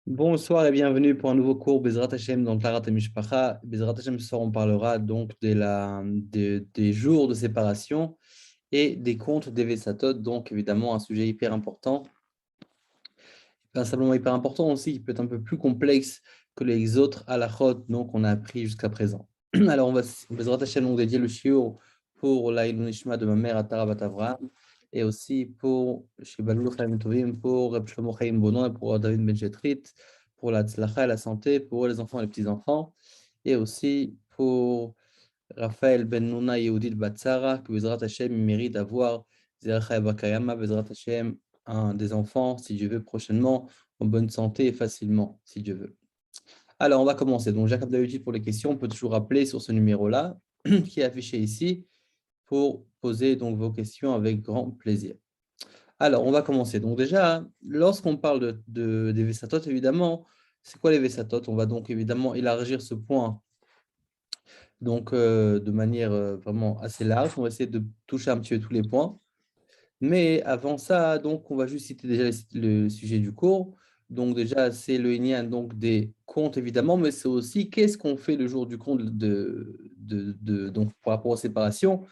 Bonsoir et bienvenue pour un nouveau cours Bezrat Hashem dans Tarat et Mishpacha. Bezrat Hashem, ce soir, on parlera donc des jours de séparation et des comptes des Vesatot, donc évidemment un sujet hyper important. Pas simplement hyper important aussi, qui peut être un peu plus complexe que les autres halachot donc qu'on a appris jusqu'à présent. Alors, on va Bezrat Hashem donc dédier le shiur pour l'Aïlou Nishma de ma mère Atara Bat Avraham et aussi pour Shibalou Chaim Tovim, pour Reb Shlomo Chaim Bonon et pour David Ben Jetrit, pour la tzlacha et la santé, pour les enfants et les petits-enfants, et aussi pour Raphaël Ben Nouna et Yehudit Batsara, que Bezrat Hashem mérite d'avoir Zeracha et Bakayama, Bezrat Hashem, un des enfants, si Dieu veut, prochainement, en bonne santé et facilement, si Dieu veut. Alors, on va commencer. Donc, Jacob d'habitude pour les questions, on peut toujours appeler sur ce numéro-là, qui est affiché ici, pour poser donc vos questions avec grand plaisir. Alors, on va commencer. Donc déjà, lorsqu'on parle des Vesatot, évidemment, c'est quoi les Vesatot? On va donc évidemment élargir ce point donc, de manière vraiment assez large. On va essayer de toucher un petit peu tous les points. Mais avant ça, donc, on va juste citer déjà le sujet du cours. Donc déjà, c'est le Inyan donc, des comptes, évidemment, mais c'est aussi qu'est-ce qu'on fait le jour du compte donc, par rapport aux séparations,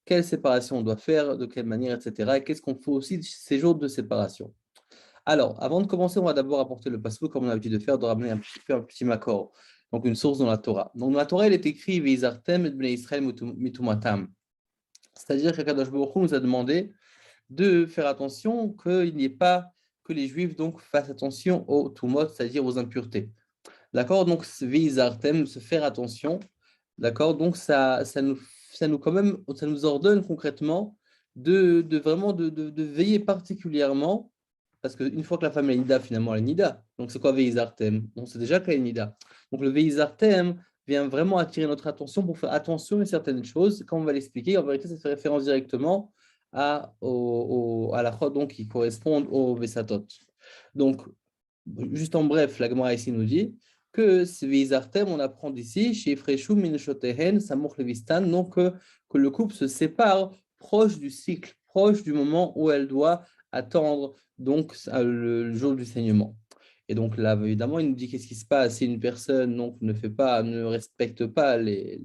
quelle séparation on doit faire, de quelle manière, etc. Et qu'est-ce qu'on fait aussi de ces jours de séparation. Alors, avant de commencer, on va d'abord apporter le passage comme on a l'habitude de faire, de ramener un petit makor, donc une source dans la Torah. Donc, dans la Torah, il est écrit Veizartem et Bnei Israël mitumatam. C'est-à-dire qu'Akadosh Baruch Hu nous a demandé de faire attention qu'il n'y ait pas que les Juifs donc fassent attention aux tumot, c'est-à-dire aux impuretés. D'accord? Donc, Veizartem, se faire attention. D'accord? Donc, ça nous quand même, ça nous ordonne concrètement de veiller particulièrement parce qu'une fois que la femme est nida, finalement, elle est nida. Donc, c'est quoi Veizartem? On sait déjà qu'elle est nida. Donc, le Veizartem vient vraiment attirer notre attention pour faire attention à certaines choses. Comme on va l'expliquer, en vérité, ça fait référence directement à la chod donc, qui correspondent au Vesatot. Donc, juste en bref, la Gemara ici nous dit que ce Veizartem, on apprend d'ici, chez Freshum Minshotehen, Samoch Levistan, donc que le couple se sépare proche du cycle, proche du moment où elle doit attendre donc le jour du saignement. Et donc là, évidemment, il nous dit qu'est-ce qui se passe si une personne donc, ne respecte pas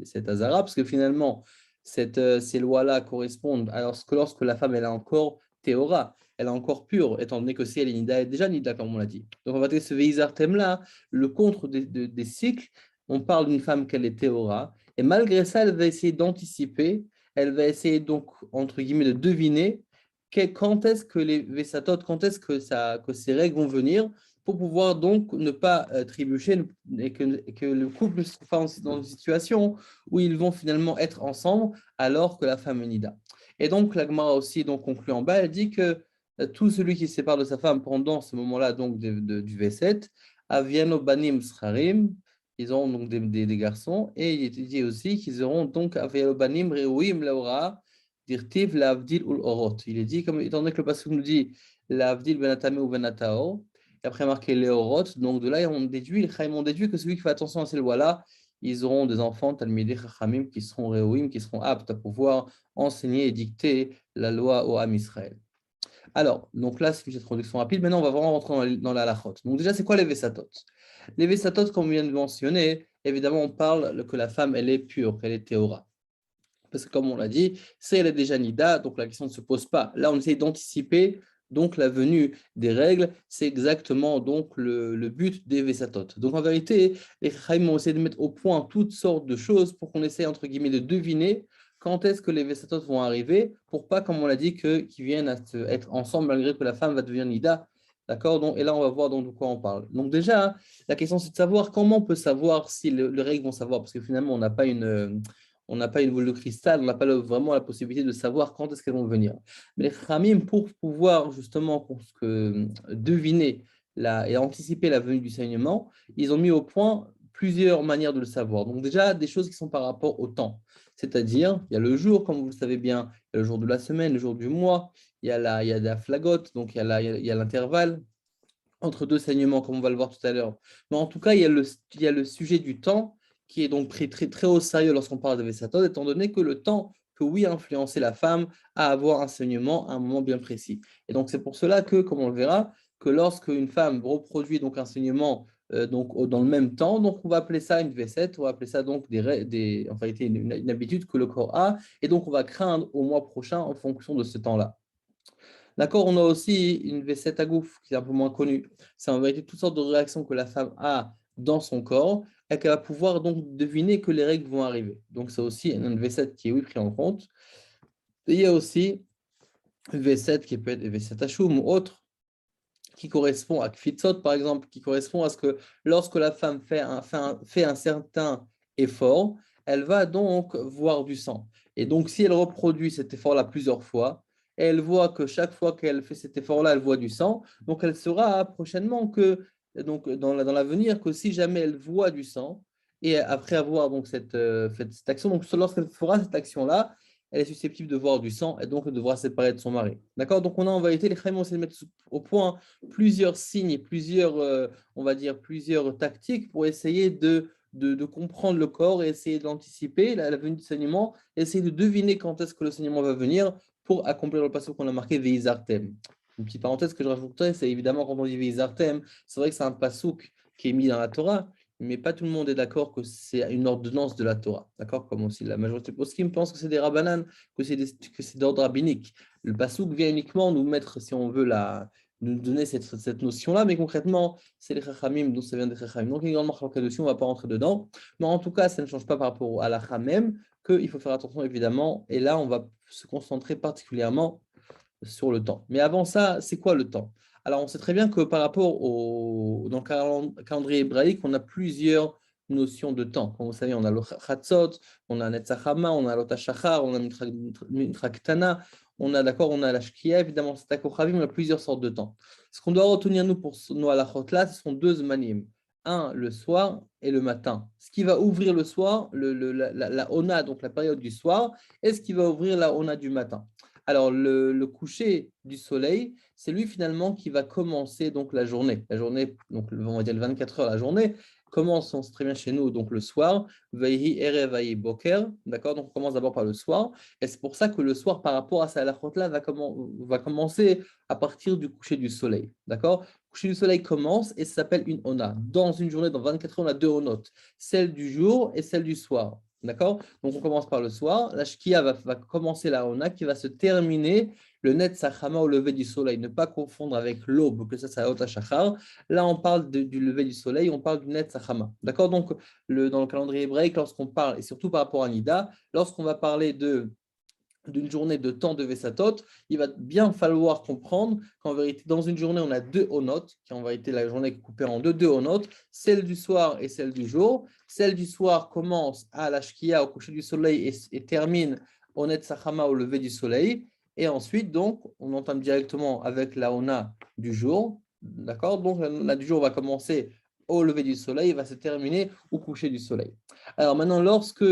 cet azara, parce que finalement, ces lois-là correspondent à lorsque la femme elle est encore théora, elle est encore pure, étant donné que si elle est nida, elle est déjà nida, comme on l'a dit. Donc on va dire ce veizartem-là, le contre des cycles, on parle d'une femme qu'elle est théora, et malgré ça, elle va essayer d'anticiper, elle va essayer donc, entre guillemets, de deviner quand est-ce que les Vesatot, quand est-ce que ces règles vont venir pour pouvoir donc ne pas trébucher et que le couple ne se trouve pas dans une situation où ils vont finalement être ensemble alors que la femme est nida. Et donc, la Gemara aussi donc, conclut en bas, elle dit que tout celui qui se sépare de sa femme pendant ce moment-là donc du V7, aviano banim scharim, ils auront donc des garçons, et il est dit aussi qu'ils auront donc aviano banim reuim laura, dirtiv lavdil ul orot. Il est dit, comme, étant donné que le passage nous dit lavdil benatame ou benatao, et après marqué les orot, donc de là, on déduit, les Chaim ont déduit que celui qui fait attention à ces lois-là, ils auront des enfants, talmidei chachamim, qui seront reuim, qui seront aptes à pouvoir enseigner et dicter la loi au Ham Israël. Alors, donc là, c'est une introduction rapide. Maintenant, on va vraiment rentrer dans la halachot. Donc déjà, c'est quoi les Vesatot? Les Vesatot, comme on vient de mentionner, évidemment, on parle que la femme, elle est pure, qu'elle est théora. Parce que comme on l'a dit, si elle est déjà nida, donc la question ne se pose pas. Là, on essaie d'anticiper donc la venue des règles. C'est exactement donc le but des Vesatot. Donc en vérité, les Chaim ont essayé de mettre au point toutes sortes de choses pour qu'on essaie, entre guillemets, de deviner quand est-ce que les Vesatot vont arriver, pour pas, comme on l'a dit, qu'ils viennent à être ensemble malgré que la femme va devenir nida. D'accord? Donc, et là, on va voir donc de quoi on parle. Donc déjà, la question, c'est de savoir comment on peut savoir si les règles vont savoir, parce que finalement, on n'a pas une boule de cristal, on n'a pas vraiment la possibilité de savoir quand est-ce qu'elles vont venir. Mais les Khamim, pour pouvoir justement deviner et anticiper la venue du saignement, ils ont mis au point plusieurs manières de le savoir. Donc déjà, des choses qui sont par rapport au temps. C'est-à-dire, il y a le jour, comme vous le savez bien, il y a le jour de la semaine, le jour du mois, il y a la flagote, donc il y a l'intervalle entre deux saignements, comme on va le voir tout à l'heure. Mais en tout cas, il y a le sujet du temps qui est donc pris très, très au sérieux lorsqu'on parle de Vesatot, étant donné que le temps peut, oui, influencer la femme à avoir un saignement à un moment bien précis. Et donc, c'est pour cela que, comme on le verra, que lorsque une femme reproduit donc un saignement donc, dans le même temps, donc on va appeler ça une V7, on va appeler ça donc en réalité une habitude que le corps a, et donc on va craindre au mois prochain en fonction de ce temps-là. D'accord, on a aussi une V7 à gouffre qui est un peu moins connue. C'est en vérité toutes sortes de réactions que la femme a dans son corps et qu'elle va pouvoir donc deviner que les règles vont arriver. Donc c'est aussi une V7 qui est oui pris en compte. Et il y a aussi une V7 qui peut être V7 Hashum ou autre, qui correspond à Kfitzot par exemple, qui correspond à ce que lorsque la femme fait un certain effort, elle va donc voir du sang. Et donc si elle reproduit cet effort-là plusieurs fois, et elle voit que chaque fois qu'elle fait cet effort-là, elle voit du sang, donc elle saura prochainement que, donc dans l'avenir, que si jamais elle voit du sang, et après avoir donc fait cette action, donc lorsqu'elle fera cette action-là, elle est susceptible de voir du sang et donc elle devra se séparer de son mari. D'accord? Donc on a en vérité, les Khaïm, on essaie de mettre au point plusieurs signes et plusieurs, on va dire, plusieurs tactiques pour essayer de comprendre le corps et essayer d'anticiper la venue du saignement, essayer de deviner quand est-ce que le saignement va venir pour accomplir le passage qu'on a marqué Veizartem. Une petite parenthèse que je rajouterais, c'est évidemment quand on dit Veizartem, c'est vrai que c'est un passouk qui est mis dans la Torah, mais pas tout le monde est d'accord que c'est une ordonnance de la Torah. D'accord? Comme aussi la majorité de poskim pense que c'est des rabbanan, que c'est d'ordre rabbinique. Le passouk vient uniquement nous mettre, si on veut, nous donner cette notion-là, mais concrètement, c'est les chachamim, d'où ça vient des chachamim. Donc, il y a une grande marque dessus, on ne va pas rentrer dedans. Mais en tout cas, ça ne change pas par rapport à la même, qu'il faut faire attention, évidemment. Et là, on va se concentrer particulièrement sur le temps. Mais avant ça, c'est quoi le temps? Alors, on sait très bien que par rapport dans le calendrier hébraïque, on a plusieurs notions de temps. Comme vous savez, on a le Chatzot, on a Netzachama, on a l'Otashachar, on a Mitra Ktana, on a la Shkia, évidemment, c'est Takochavim, on a plusieurs sortes de temps. Ce qu'on doit retenir, nous, pour nos halachot là, ce sont deux manim. Un, le soir et le matin. Ce qui va ouvrir le soir, la Ona, donc la période du soir, et ce qui va ouvrir la Ona du matin. Alors, le coucher du soleil, c'est lui finalement qui va commencer donc la journée. La journée, donc on va dire le 24 heures, la journée commence, on sait très bien chez nous, donc le soir. Veihi erev veihi boker, d'accord? Donc on commence d'abord par le soir. Et c'est pour ça que le soir, par rapport à ça, la là va commencer à partir du coucher du soleil, d'accord? Le coucher du soleil commence et ça s'appelle une ona. Dans une journée, dans 24 heures, on a deux onotes, celle du jour et celle du soir. D'accord? Donc, on commence par le soir. La Shkia va commencer la Ona qui va se terminer le Net Sachama au lever du soleil. Ne pas confondre avec l'aube, que ça, c'est Ota Shachar. Là, on parle du lever du soleil, on parle du Net Sachama. D'accord? Donc, dans le calendrier hébraïque, lorsqu'on parle, et surtout par rapport à Nida, lorsqu'on va parler d'une journée de temps de Vesatot, il va bien falloir comprendre qu'en vérité, dans une journée, on a deux onotes, qui en vérité, la journée est coupée en deux onotes, celle du soir et celle du jour. Celle du soir commence à la Shkia, au coucher du soleil, et termine au Net Sachama, au lever du soleil. Et ensuite, donc, on entame directement avec la Ona du jour. D'accord? Donc, la du jour va commencer au lever du soleil et va se terminer au coucher du soleil. Alors maintenant, lorsque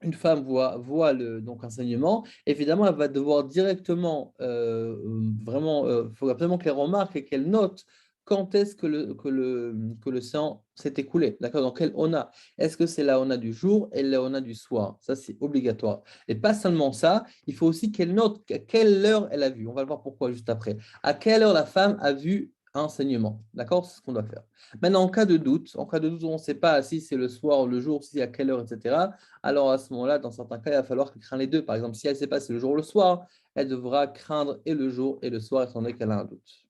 une femme voit donc un saignement, évidemment, elle va devoir directement, vraiment, il faut absolument qu'elle remarque et qu'elle note quand est-ce que le sang s'est écoulé. D'accord? Dans quelle ona? Est-ce que c'est la ona du jour et la ona du soir? Ça, c'est obligatoire. Et pas seulement ça, il faut aussi qu'elle note à quelle heure elle a vu. On va le voir pourquoi juste après. À quelle heure la femme a vu un saignement. D'accord? C'est ce qu'on doit faire. Maintenant, en cas de doute, où on ne sait pas si c'est le soir ou le jour, si c'est à quelle heure, etc., alors à ce moment-là, dans certains cas, il va falloir qu'elle craigne les deux. Par exemple, si elle ne sait pas si c'est le jour ou le soir, elle devra craindre et le jour et le soir, étant donné qu'elle a un doute.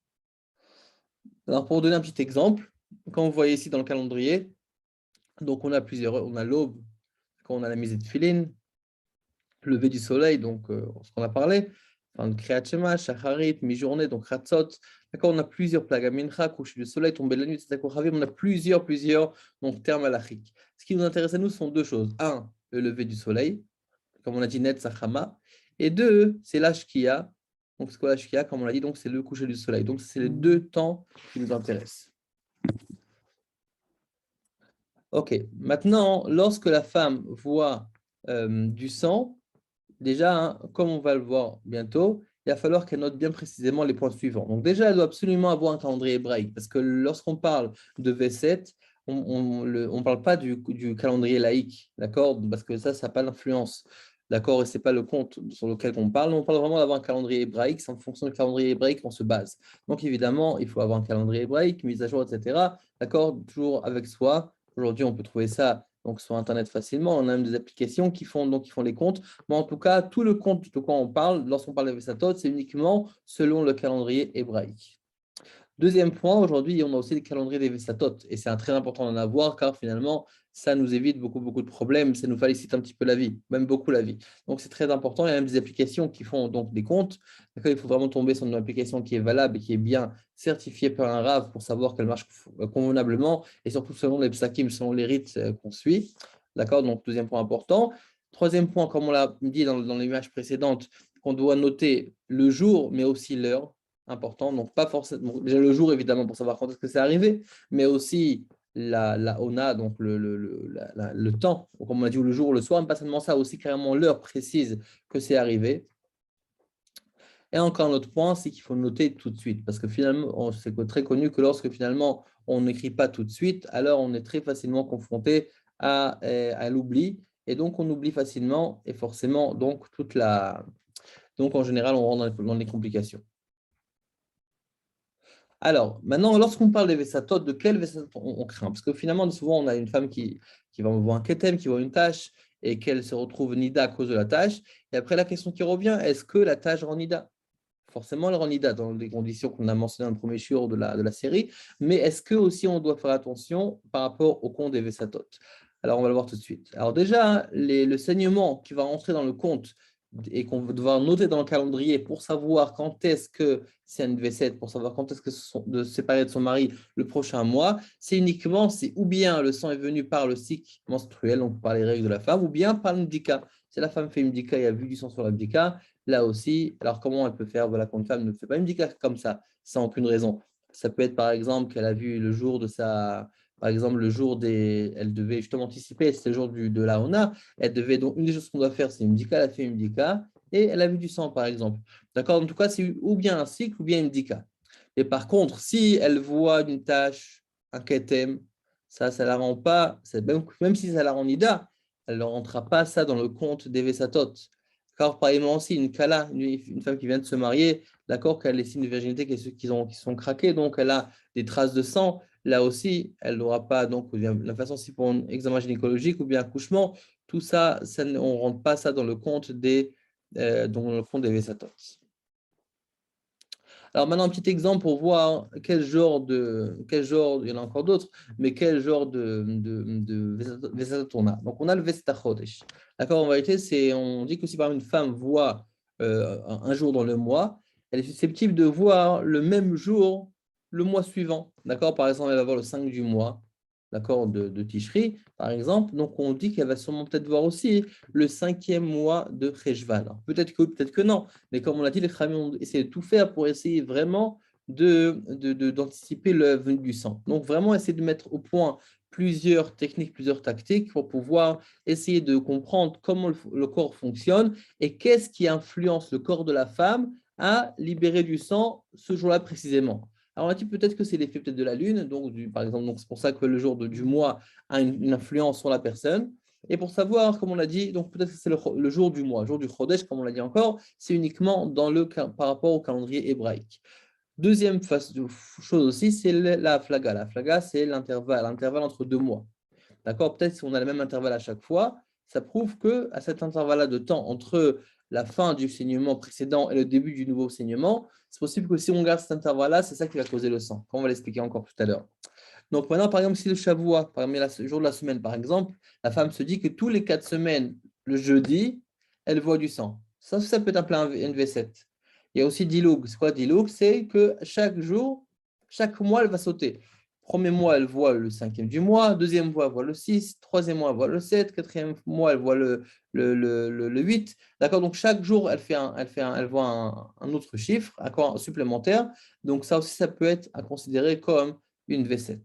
Alors, pour vous donner un petit exemple, quand vous voyez ici dans le calendrier, donc on a plusieurs heures. On a l'aube, quand on a la mise de filine, lever du soleil, donc ce qu'on a parlé, enfin, de Kriyat Shema, Shacharit, mi-journée, donc Ratzot. D'accord, on a plusieurs plages, Mincha, coucher du soleil, tomber de la nuit, etc. On a plusieurs donc, termes halachiques. Ce qui nous intéresse à nous sont deux choses. Un, le lever du soleil, comme on a dit, Net Sachama. Et deux, c'est l'Ashkia. Donc, c'est quoi l'Ashkia? Comme on l'a dit, donc c'est le coucher du soleil. Donc, c'est les deux temps qui nous intéressent. Ok, maintenant, lorsque la femme voit du sang, déjà, hein, comme on va le voir bientôt, il va falloir qu'elle note bien précisément les points suivants. Donc déjà, elle doit absolument avoir un calendrier hébraïque, parce que lorsqu'on parle de V7, on ne parle pas du calendrier laïque, d'accord? Parce que ça n'a pas d'influence. d'accord, et ce n'est pas le compte sur lequel on parle vraiment d'avoir un calendrier hébraïque, c'est en fonction du calendrier hébraïque qu'on se base. Donc évidemment, il faut avoir un calendrier hébraïque, mise à jour, etc., d'accord, toujours avec soi. Aujourd'hui, on peut trouver ça donc, sur Internet facilement, on a même des applications qui font les comptes, mais en tout cas, tout le compte de quoi on parle, lorsqu'on parle de Vesatot, c'est uniquement selon le calendrier hébraïque. Deuxième point, aujourd'hui, on a aussi les calendriers des Vesatot, et c'est très important d'en avoir, car finalement, ça nous évite beaucoup de problèmes, ça nous facilite un petit peu la vie, même beaucoup la vie. Donc, c'est très important. Il y a même des applications qui font donc des comptes. Il faut vraiment tomber sur une application qui est valable et qui est bien certifiée par un RAV pour savoir qu'elle marche convenablement, et surtout selon les psakim, selon les rites qu'on suit. D'accord. Donc, deuxième point important. Troisième point, comme on l'a dit dans l'image précédente, qu'on doit noter le jour, mais aussi l'heure. Important, donc pas forcément, déjà le jour évidemment pour savoir quand est-ce que c'est arrivé, mais aussi la ONA, donc le temps, comme on a dit, ou le jour ou le soir, mais pas seulement ça, aussi carrément l'heure précise que c'est arrivé. Et encore un autre point, c'est qu'il faut noter tout de suite, parce que finalement, c'est très connu que lorsque finalement on n'écrit pas tout de suite, alors on est très facilement confronté à l'oubli, et donc on oublie facilement, et forcément, donc donc en général, on rentre dans les complications. Alors, maintenant, lorsqu'on parle des Vesatot, de quel Vesatot on craint? Parce que finalement, souvent, on a une femme qui va voir un ketem, qui voit une tâche, et qu'elle se retrouve nida à cause de la tâche. Et après, la question qui revient, est-ce que la tâche rend nida? Forcément, elle rend nida dans les conditions qu'on a mentionnées dans le premier shiur de la série. Mais est-ce que aussi on doit faire attention par rapport au compte des Vesatot? Alors, on va le voir tout de suite. Alors déjà, le saignement qui va rentrer dans le compte et qu'on va devoir noter dans le calendrier pour savoir quand est-ce que c'est une V7, pour savoir quand est-ce que de se séparer de son mari le prochain mois, c'est uniquement si ou bien le sang est venu par le cycle menstruel, donc par les règles de la femme, ou bien par l'imdika. Si la femme fait une bdika et a vu du sang sur l'imdika, là aussi, alors comment elle peut faire? Voilà, quand une femme ne fait pas une bdika comme ça, sans aucune raison. Ça peut être par exemple qu'elle a vu le jour de sa... Par exemple, le jour des... Elle devait justement anticiper, c'était le jour de la Ona. Elle devait donc, une des choses qu'on doit faire, c'est une bdika, elle a fait une bdika et elle a vu du sang, par exemple. D'accord? En tout cas, c'est ou bien un cycle ou bien une bdika. Et par contre, si elle voit une tâche, un ketem, ça ne la rend pas, même si ça la rend nida, elle ne rentrera pas ça dans le compte des Vesatot. D'accord? Pareillement aussi, une kala, une femme qui vient de se marier, d'accord, qu'elle a les signes de virginité qui sont craqués, donc elle a des traces de sang. Là aussi, elle n'aura pas, donc, la façon si pour un examen gynécologique ou bien accouchement, tout ça, on ne rentre pas ça dans le compte des Vesatot. Alors maintenant, un petit exemple pour voir quel genre, il y en a encore d'autres, mais quel genre de Vesatot on a. Donc on a le Vesata Chodesh. D'accord, en vérité, on dit que si par exemple une femme voit un jour dans le mois, elle est susceptible de voir le même jour le mois suivant. D'accord, par exemple, elle va voir le 5 du mois, d'accord, de Tishri, par exemple. Donc on dit qu'elle va sûrement peut-être voir aussi le 5e mois de Cheshvan. Peut-être que non. Mais comme on l'a dit, les Khamim ont essayé de tout faire pour essayer vraiment d'anticiper le venue du sang. Donc, vraiment essayer de mettre au point plusieurs techniques, plusieurs tactiques pour pouvoir essayer de comprendre comment le corps fonctionne et qu'est-ce qui influence le corps de la femme à libérer du sang ce jour-là précisément. Alors, on a dit peut-être que c'est l'effet peut-être de la lune, donc par exemple, c'est pour ça que le jour du mois a une influence sur la personne. Et pour savoir, comme on l'a dit, donc peut-être que c'est le jour du mois, le jour du Chodesh, comme on l'a dit encore, c'est uniquement par rapport au calendrier hébraïque. Deuxième chose aussi, c'est la flaga. La flaga, c'est l'intervalle entre 2 mois. D'accord? Peut-être si on a le même intervalle à chaque fois, ça prouve qu'à cet intervalle-là de temps entre la fin du saignement précédent et le début du nouveau saignement, c'est possible que si on garde cet intervalle-là, c'est ça qui va causer le sang, comme on va l'expliquer encore tout à l'heure. Donc maintenant, par exemple, si le Shavua, parmi le jour de la semaine, par exemple, la femme se dit que tous les 4 semaines, le jeudi, elle voit du sang. Ça peut être appelé un NV7. Il y a aussi Diloug. C'est quoi Diloug? C'est que chaque jour, chaque mois, elle va sauter. Premier mois, elle voit le 5e du mois. Deuxième mois, elle voit le 6. Troisième mois, elle voit le 7. Quatrième mois, elle voit le 8. D'accord? Donc, chaque jour, elle voit un autre chiffre, encore supplémentaire. Donc, ça aussi, ça peut être à considérer comme une V7.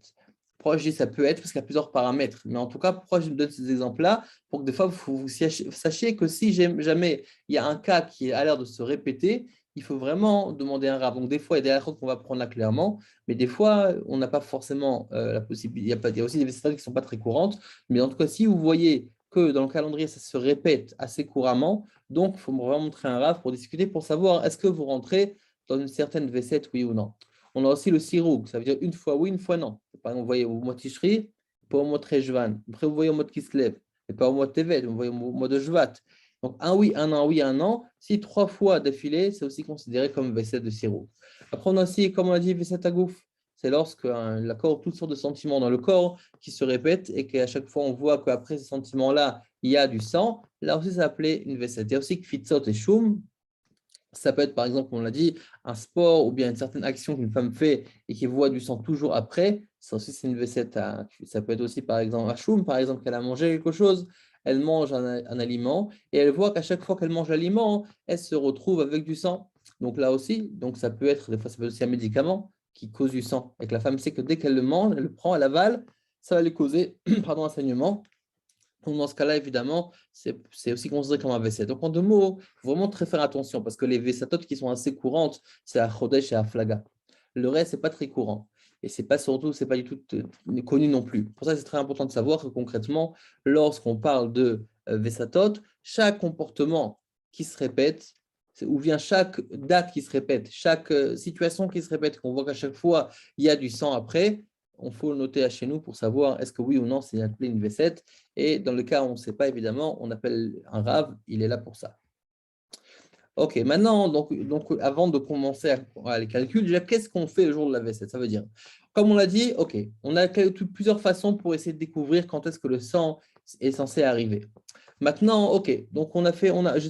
Pourquoi je dis ça peut être? Parce qu'il y a plusieurs paramètres. Mais en tout cas, pourquoi je me donne ces exemples-là? Pour que des fois, vous sachiez que si jamais il y a un cas qui a l'air de se répéter, il faut vraiment demander un rab. Donc, des fois, il y a des halachot qu'on va prendre là clairement, mais des fois, on n'a pas forcément la possibilité. Il y a aussi des stades qui ne sont pas très courantes. Mais en tout cas, si vous voyez que dans le calendrier, ça se répète assez couramment. Donc, il faut vraiment montrer un Rav pour discuter, pour savoir est-ce que vous rentrez dans une certaine V7, oui ou non. On a aussi le siroug, ça veut dire une fois oui, une fois non. Par exemple, vous voyez au mois de Tishri, pas au mois de Rejvan. Après, vous voyez au mois de Kislev, et pas au mois de Tevet, vous voyez au mois de Shvat. Donc, un oui, un non, oui, un non. Si 3 fois d'affilée, c'est aussi considéré comme V7 de siroug. Après, on a aussi, comme on a dit, V7 à gouf. C'est lorsque l'accord, toutes sortes de sentiments dans le corps qui se répètent et qu'à chaque fois, on voit qu'après ces sentiments-là, il y a du sang. Là aussi, ça s'appelait une V7. Il y a aussi Kfitzot et Shum. Ça peut être, par exemple, on l'a dit, un sport ou bien une certaine action qu'une femme fait et qui voit du sang toujours après. Ça aussi, c'est une V7. Ça peut être aussi, par exemple, un Shum, par exemple, qu'elle a mangé quelque chose. Elle mange un aliment et elle voit qu'à chaque fois qu'elle mange l'aliment, elle se retrouve avec du sang. Donc là aussi, donc ça peut être, des fois, ça peut être aussi un médicament qui cause du sang. Et que la femme sait que dès qu'elle le mange, elle le prend, elle avale, ça va lui causer pardon, un saignement. Donc, dans ce cas-là, évidemment, c'est aussi considéré comme un V7. Donc, en 2 mots, il faut vraiment très faire attention parce que les V7 qui sont assez courantes, c'est à Chodesh et à Flaga. Le reste, ce n'est pas très courant. Et c'est pas surtout, c'est pas du tout connu non plus. Pour ça, c'est très important de savoir que concrètement, lorsqu'on parle de Vesatot, chaque comportement qui se répète, ou bien chaque date qui se répète, chaque situation qui se répète, qu'on voit qu'à chaque fois, il y a du sang après, on faut le noter à chez nous pour savoir est-ce que oui ou non c'est appelé une V7. Et dans le cas où on ne sait pas, évidemment, on appelle un Rav, il est là pour ça. Ok, maintenant, donc avant de commencer à les calculs, déjà, qu'est-ce qu'on fait le jour de la V7? Ça veut dire, comme on l'a dit, ok, on a plusieurs façons pour essayer de découvrir quand est-ce que le sang est censé arriver. Maintenant, ok, donc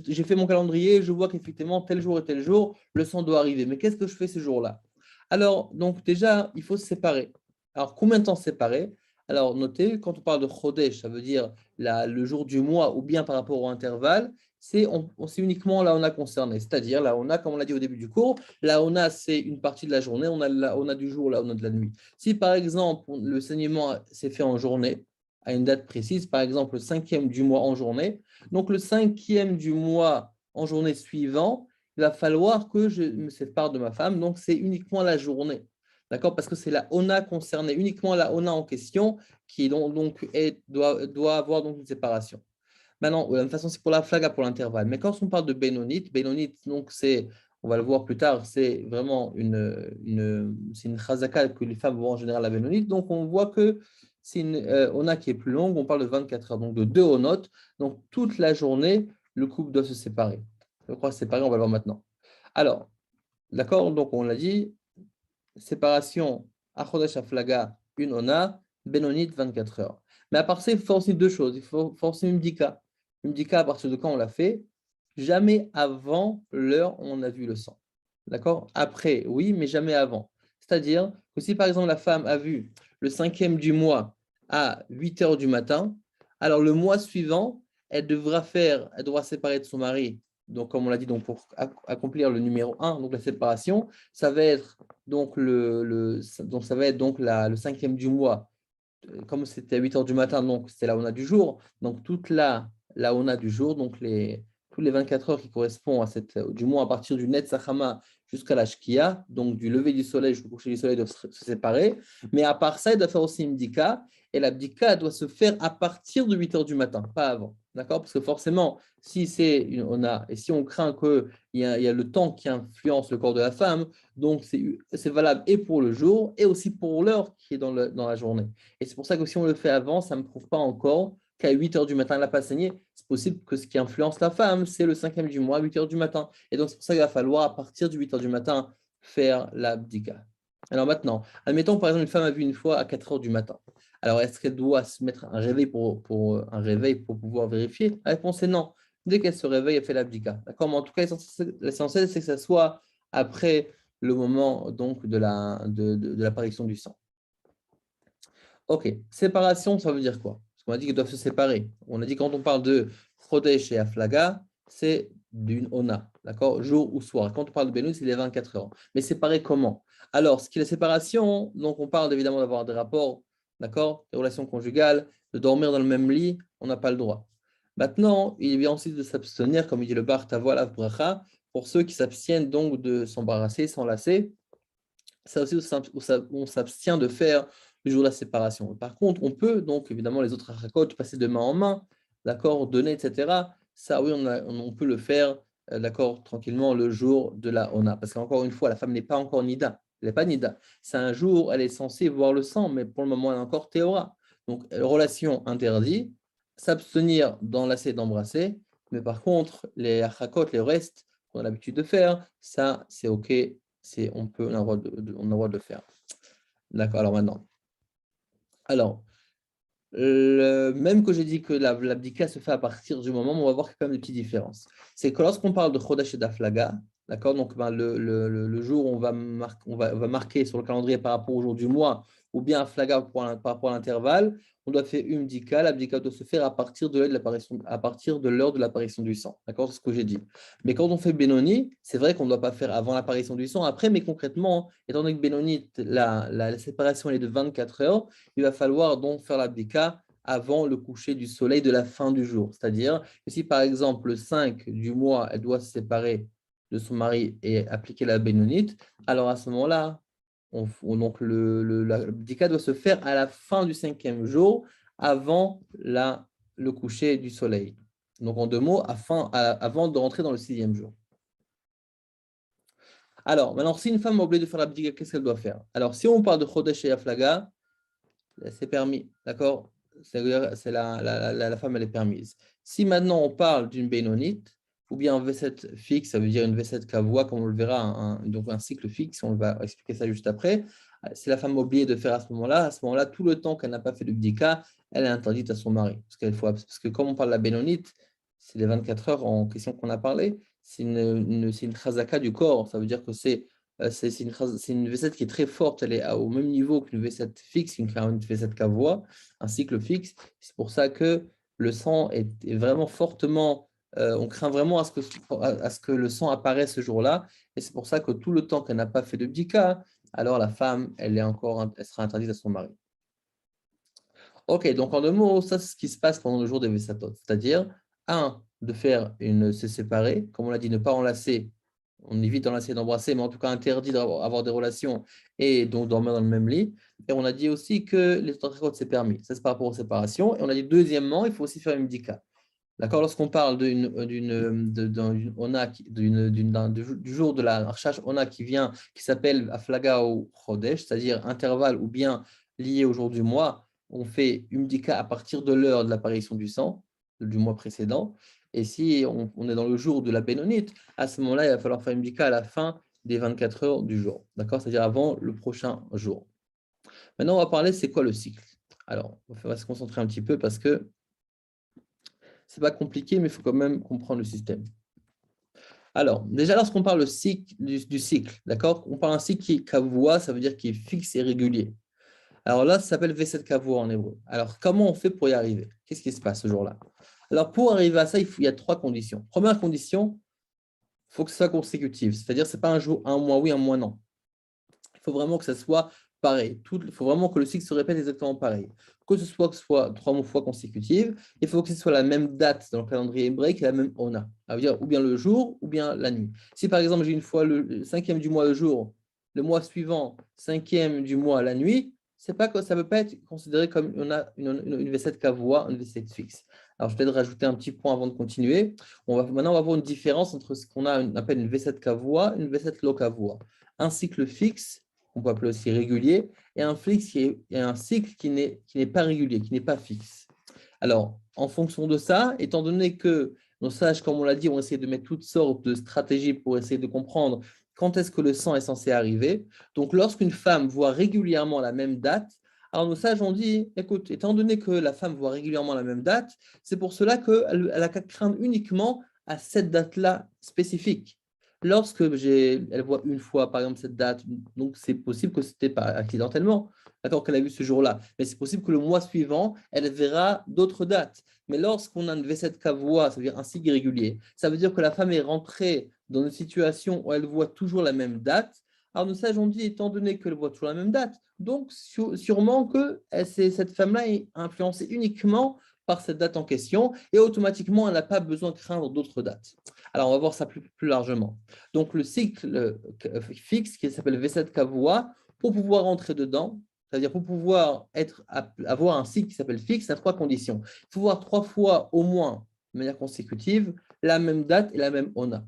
j'ai fait mon calendrier, je vois qu'effectivement, tel jour et tel jour, le sang doit arriver. Mais qu'est-ce que je fais ce jour-là? Alors, donc déjà, il faut se séparer. Alors, combien de temps séparer? Alors, notez, quand on parle de Chodesh, ça veut dire le jour du mois ou bien par rapport au intervalle, c'est uniquement la Ona concernée. C'est-à-dire, la Ona, comme on l'a dit au début du cours, la Ona, c'est une partie de la journée, on a la Ona du jour, la Ona de la nuit. Si, par exemple, le saignement s'est fait en journée, à une date précise, par exemple le 5e du mois en journée, donc le 5e du mois en journée suivant, il va falloir que je me sépare de ma femme, donc c'est uniquement la journée. D'accord? Parce que c'est la Ona concernée, uniquement la Ona en question, qui doit avoir donc une séparation. Maintenant, de la même façon, c'est pour la flaga, pour l'intervalle. Mais quand on parle de Bénonite, donc c'est, on va le voir plus tard, c'est vraiment c'est une chazaka que les femmes vont en général la Bénonite. Donc, on voit que c'est une ona qui est plus longue, on parle de 24 heures, donc de 2 onotes. Donc, toute la journée, le couple doit se séparer. Je crois séparer, on va le voir maintenant. Alors, d'accord, donc on l'a dit, séparation, Achodesh Flaga, une ona, Bénonite, 24 heures. Mais à part ça, il faut aussi 2 choses. Il faut forcer une bdika. Une bdika, à partir de quand on l'a fait? Jamais avant l'heure où on a vu le sang. D'accord? Après, oui, mais jamais avant. C'est-à-dire que si par exemple la femme a vu le 5e du mois à 8 heures du matin, alors le mois suivant, elle devra séparer de son mari. Donc, comme on l'a dit, donc pour accomplir le numéro 1, donc la séparation, ça va être donc donc ça va être donc le 5e du mois. Comme c'était à 8 heures du matin, donc c'est la Ona du jour. Donc toute la Ona du jour, donc tous les 24 heures qui correspondent à du mois à partir du Netzachama jusqu'à la Shkia, donc du lever du soleil jusqu'au coucher du soleil doivent se séparer. Mais à part ça, il doit faire aussi une bdika. Et la bdika doit se faire à partir de 8 heures du matin, pas avant. D'accord? Parce que forcément, si c'est une Ona, et si on craint qu'il y a le temps qui influence le corps de la femme, donc c'est valable et pour le jour et aussi pour l'heure qui est dans la journée. Et c'est pour ça que si on le fait avant, ça ne me prouve pas encore qu'à 8 heures du matin, elle n'a pas saigné. C'est possible que ce qui influence la femme, c'est le 5e du mois, 8 heures du matin. Et donc, c'est pour ça qu'il va falloir, à partir du 8 heures du matin, faire l'abdika. Alors maintenant, admettons, par exemple, une femme a vu une fois à 4 heures du matin. Alors, est-ce qu'elle doit se mettre un réveil un réveil pour pouvoir vérifier? La réponse est non. Dès qu'elle se réveille, elle fait l'abdika. D'accord? Mais en tout cas, l'essentiel, c'est que ça soit après le moment donc de l'apparition du sang. Ok, séparation, ça veut dire quoi? Parce qu'on a dit qu'ils doivent se séparer. On a dit quand on parle de Chodesh et Aflaga, c'est d'une Ona, d'accord? Jour ou soir. Quand on parle de Benoît, c'est les 24 heures. Mais séparer comment? Alors, ce qui est la séparation, donc on parle évidemment d'avoir des rapports, d'accord? Des relations conjugales, de dormir dans le même lit, on n'a pas le droit. Maintenant, il vient ensuite de s'abstenir, comme il dit le Bar Tavoa Bracha, pour ceux qui s'abstiennent donc de s'embarrasser, s'enlacer. Ça aussi, on s'abstient de faire le jour de la séparation. Par contre, on peut donc, évidemment, les autres harakot passer de main en main, d'accord, donner, etc. Ça, oui, on peut le faire, d'accord, tranquillement le jour de la Ona. Parce qu'encore une fois, la femme n'est pas encore Nida. Elle n'est pas Nida. C'est un jour, elle est censée voir le sang, mais pour le moment, elle est encore Théora. Donc, relation interdite, s'abstenir d'enlacer, d'embrasser. Mais par contre, les achakot, les restes qu'on a l'habitude de faire, ça, c'est OK. On a le droit on a le droit de le faire. D'accord, alors maintenant. Alors, même que j'ai dit que l'abdika se fait à partir du moment où on va voir quand même des petites différences. C'est que lorsqu'on parle de Chodesh et d'Aflaga, d'accord, donc ben, le jour où on va marquer sur le calendrier par rapport au jour du mois, ou bien Aflaga par rapport à l'intervalle, on doit faire une bdika. L'abdika doit se faire à partir de l'heure de l'apparition du sang. D'accord, c'est ce que j'ai dit. Mais quand on fait Benoni, c'est vrai qu'on ne doit pas faire avant l'apparition du sang. Après, mais concrètement, étant donné que Benoni, la séparation elle est de 24 heures, il va falloir donc faire l'abdika avant le coucher du soleil de la fin du jour. C'est-à-dire que si par exemple le 5 du mois, elle doit se séparer de son mari et appliquer la bénonite, alors à ce moment-là, donc l'abdika doit se faire à la fin du 5e jour, avant le coucher du soleil. Donc en deux mots, avant de rentrer dans le 6e jour. Alors, maintenant, si une femme a oublié de faire l'abdika, qu'est-ce qu'elle doit faire? Alors, si on parle de Chodesh et Aflaga, c'est permis, d'accord? C'est la femme, elle est permise. Si maintenant on parle d'une bénonite, ou bien un V7 fixe, ça veut dire une V7 kavua, comme on le verra, donc un cycle fixe, on va expliquer ça juste après. Si la femme a oublié de faire à ce moment-là, tout le temps qu'elle n'a pas fait de bdika, elle est interdite à son mari. Parce que comme on parle de la bénonite, c'est les 24 heures en question qu'on a parlé, c'est une chazaka du corps, ça veut dire que c'est une V7 qui est très forte, elle est au même niveau qu'une V7 fixe, une V7 Cavoie, un cycle fixe. C'est pour ça que le sang est vraiment fortement, on craint vraiment à ce que le sang apparaisse ce jour-là. Et c'est pour ça que tout le temps qu'elle n'a pas fait de bdika, elle sera interdite à son mari. Ok, donc en deux mots, ça c'est ce qui se passe pendant le jour des Vesatot. C'est-à-dire, de se séparer, comme on l'a dit, ne pas enlacer. On évite d'enlacer et d'embrasser, mais en tout cas interdit d'avoir des relations et donc dormir dans le même lit. Et on a dit aussi que les tentacles, c'est permis. Ça, c'est par rapport aux séparations. Et on a dit, deuxièmement, il faut aussi faire une bdika. D'accord? Lorsqu'on parle du jour de la recherche ona qui vient, qui s'appelle Aflaga ou Chodesh, c'est-à-dire intervalle ou bien lié au jour du mois, on fait une bdika à partir de l'heure de l'apparition du sang, du mois précédent. Et si on est dans le jour de la bénonite, à ce moment-là, il va falloir faire une bdika à la fin des 24 heures du jour. D'accord? C'est-à-dire avant le prochain jour. Maintenant, on va parler, c'est quoi le cycle? Alors, on va se concentrer un petit peu parce que c'est pas compliqué, mais il faut quand même comprendre le système. Alors, déjà, lorsqu'on parle du cycle, d'accord, on parle d'un cycle qui est kavua, ça veut dire qui est fixe et régulier. Alors là, ça s'appelle V7 kavua en hébreu. Alors, comment on fait pour y arriver? Qu'est-ce qui se passe ce jour-là? Alors, pour arriver à ça, il y a trois conditions. Première condition, il faut que ce soit consécutif, c'est-à-dire ce n'est pas un mois oui, un mois non. Il faut vraiment que ça soit pareil. Il faut vraiment que le cycle se répète exactement pareil. Que ce soit 3 fois consécutives, il faut que ce soit la même date dans le calendrier hébraïque et la même ona. Ça veut dire ou bien le jour ou bien la nuit. Si par exemple j'ai une fois le 5e du mois le jour, le mois suivant, 5e du mois la nuit, ça ne peut pas être considéré comme une V7 kavua, une V7 fixe. Alors, je vais peut-être rajouter un petit point avant de continuer. Maintenant, on va voir une différence entre ce qu'on appelle une V7 kavua et une V7 lo kavua. Un cycle fixe, on peut appeler aussi régulier, et un cycle qui n'est pas régulier, qui n'est pas fixe. Alors, en fonction de ça, étant donné que nos sages, comme on l'a dit, ont essayé de mettre toutes sortes de stratégies pour essayer de comprendre quand est-ce que le sang est censé arriver. Donc, lorsqu'une femme voit régulièrement la même date, alors nos sages ont dit, écoute, étant donné que la femme voit régulièrement la même date, c'est pour cela qu'elle a qu'à craindre uniquement à cette date-là spécifique. Lorsque elle voit une fois, par exemple, cette date, donc c'est possible que ce n'était pas accidentellement, d'accord, qu'elle a vu ce jour-là, mais c'est possible que le mois suivant, elle verra d'autres dates. Mais lorsqu'on a une V7 kavua, ça veut dire un cycle régulier, ça veut dire que la femme est rentrée dans une situation où elle voit toujours la même date. Alors nos sages ont dit, étant donné qu'elle voit toujours la même date, donc sûrement que cette femme-là est influencée uniquement par cette date en question et automatiquement, elle n'a pas besoin de craindre d'autres dates. Alors, on va voir ça plus largement. Donc, le cycle fixe qui s'appelle V7 Kavua, pour pouvoir rentrer dedans, C'est-à-dire, pour pouvoir avoir un cycle qui s'appelle fixe, il y a 3 conditions. Il faut voir 3 fois au moins, de manière consécutive, la même date et la même ona.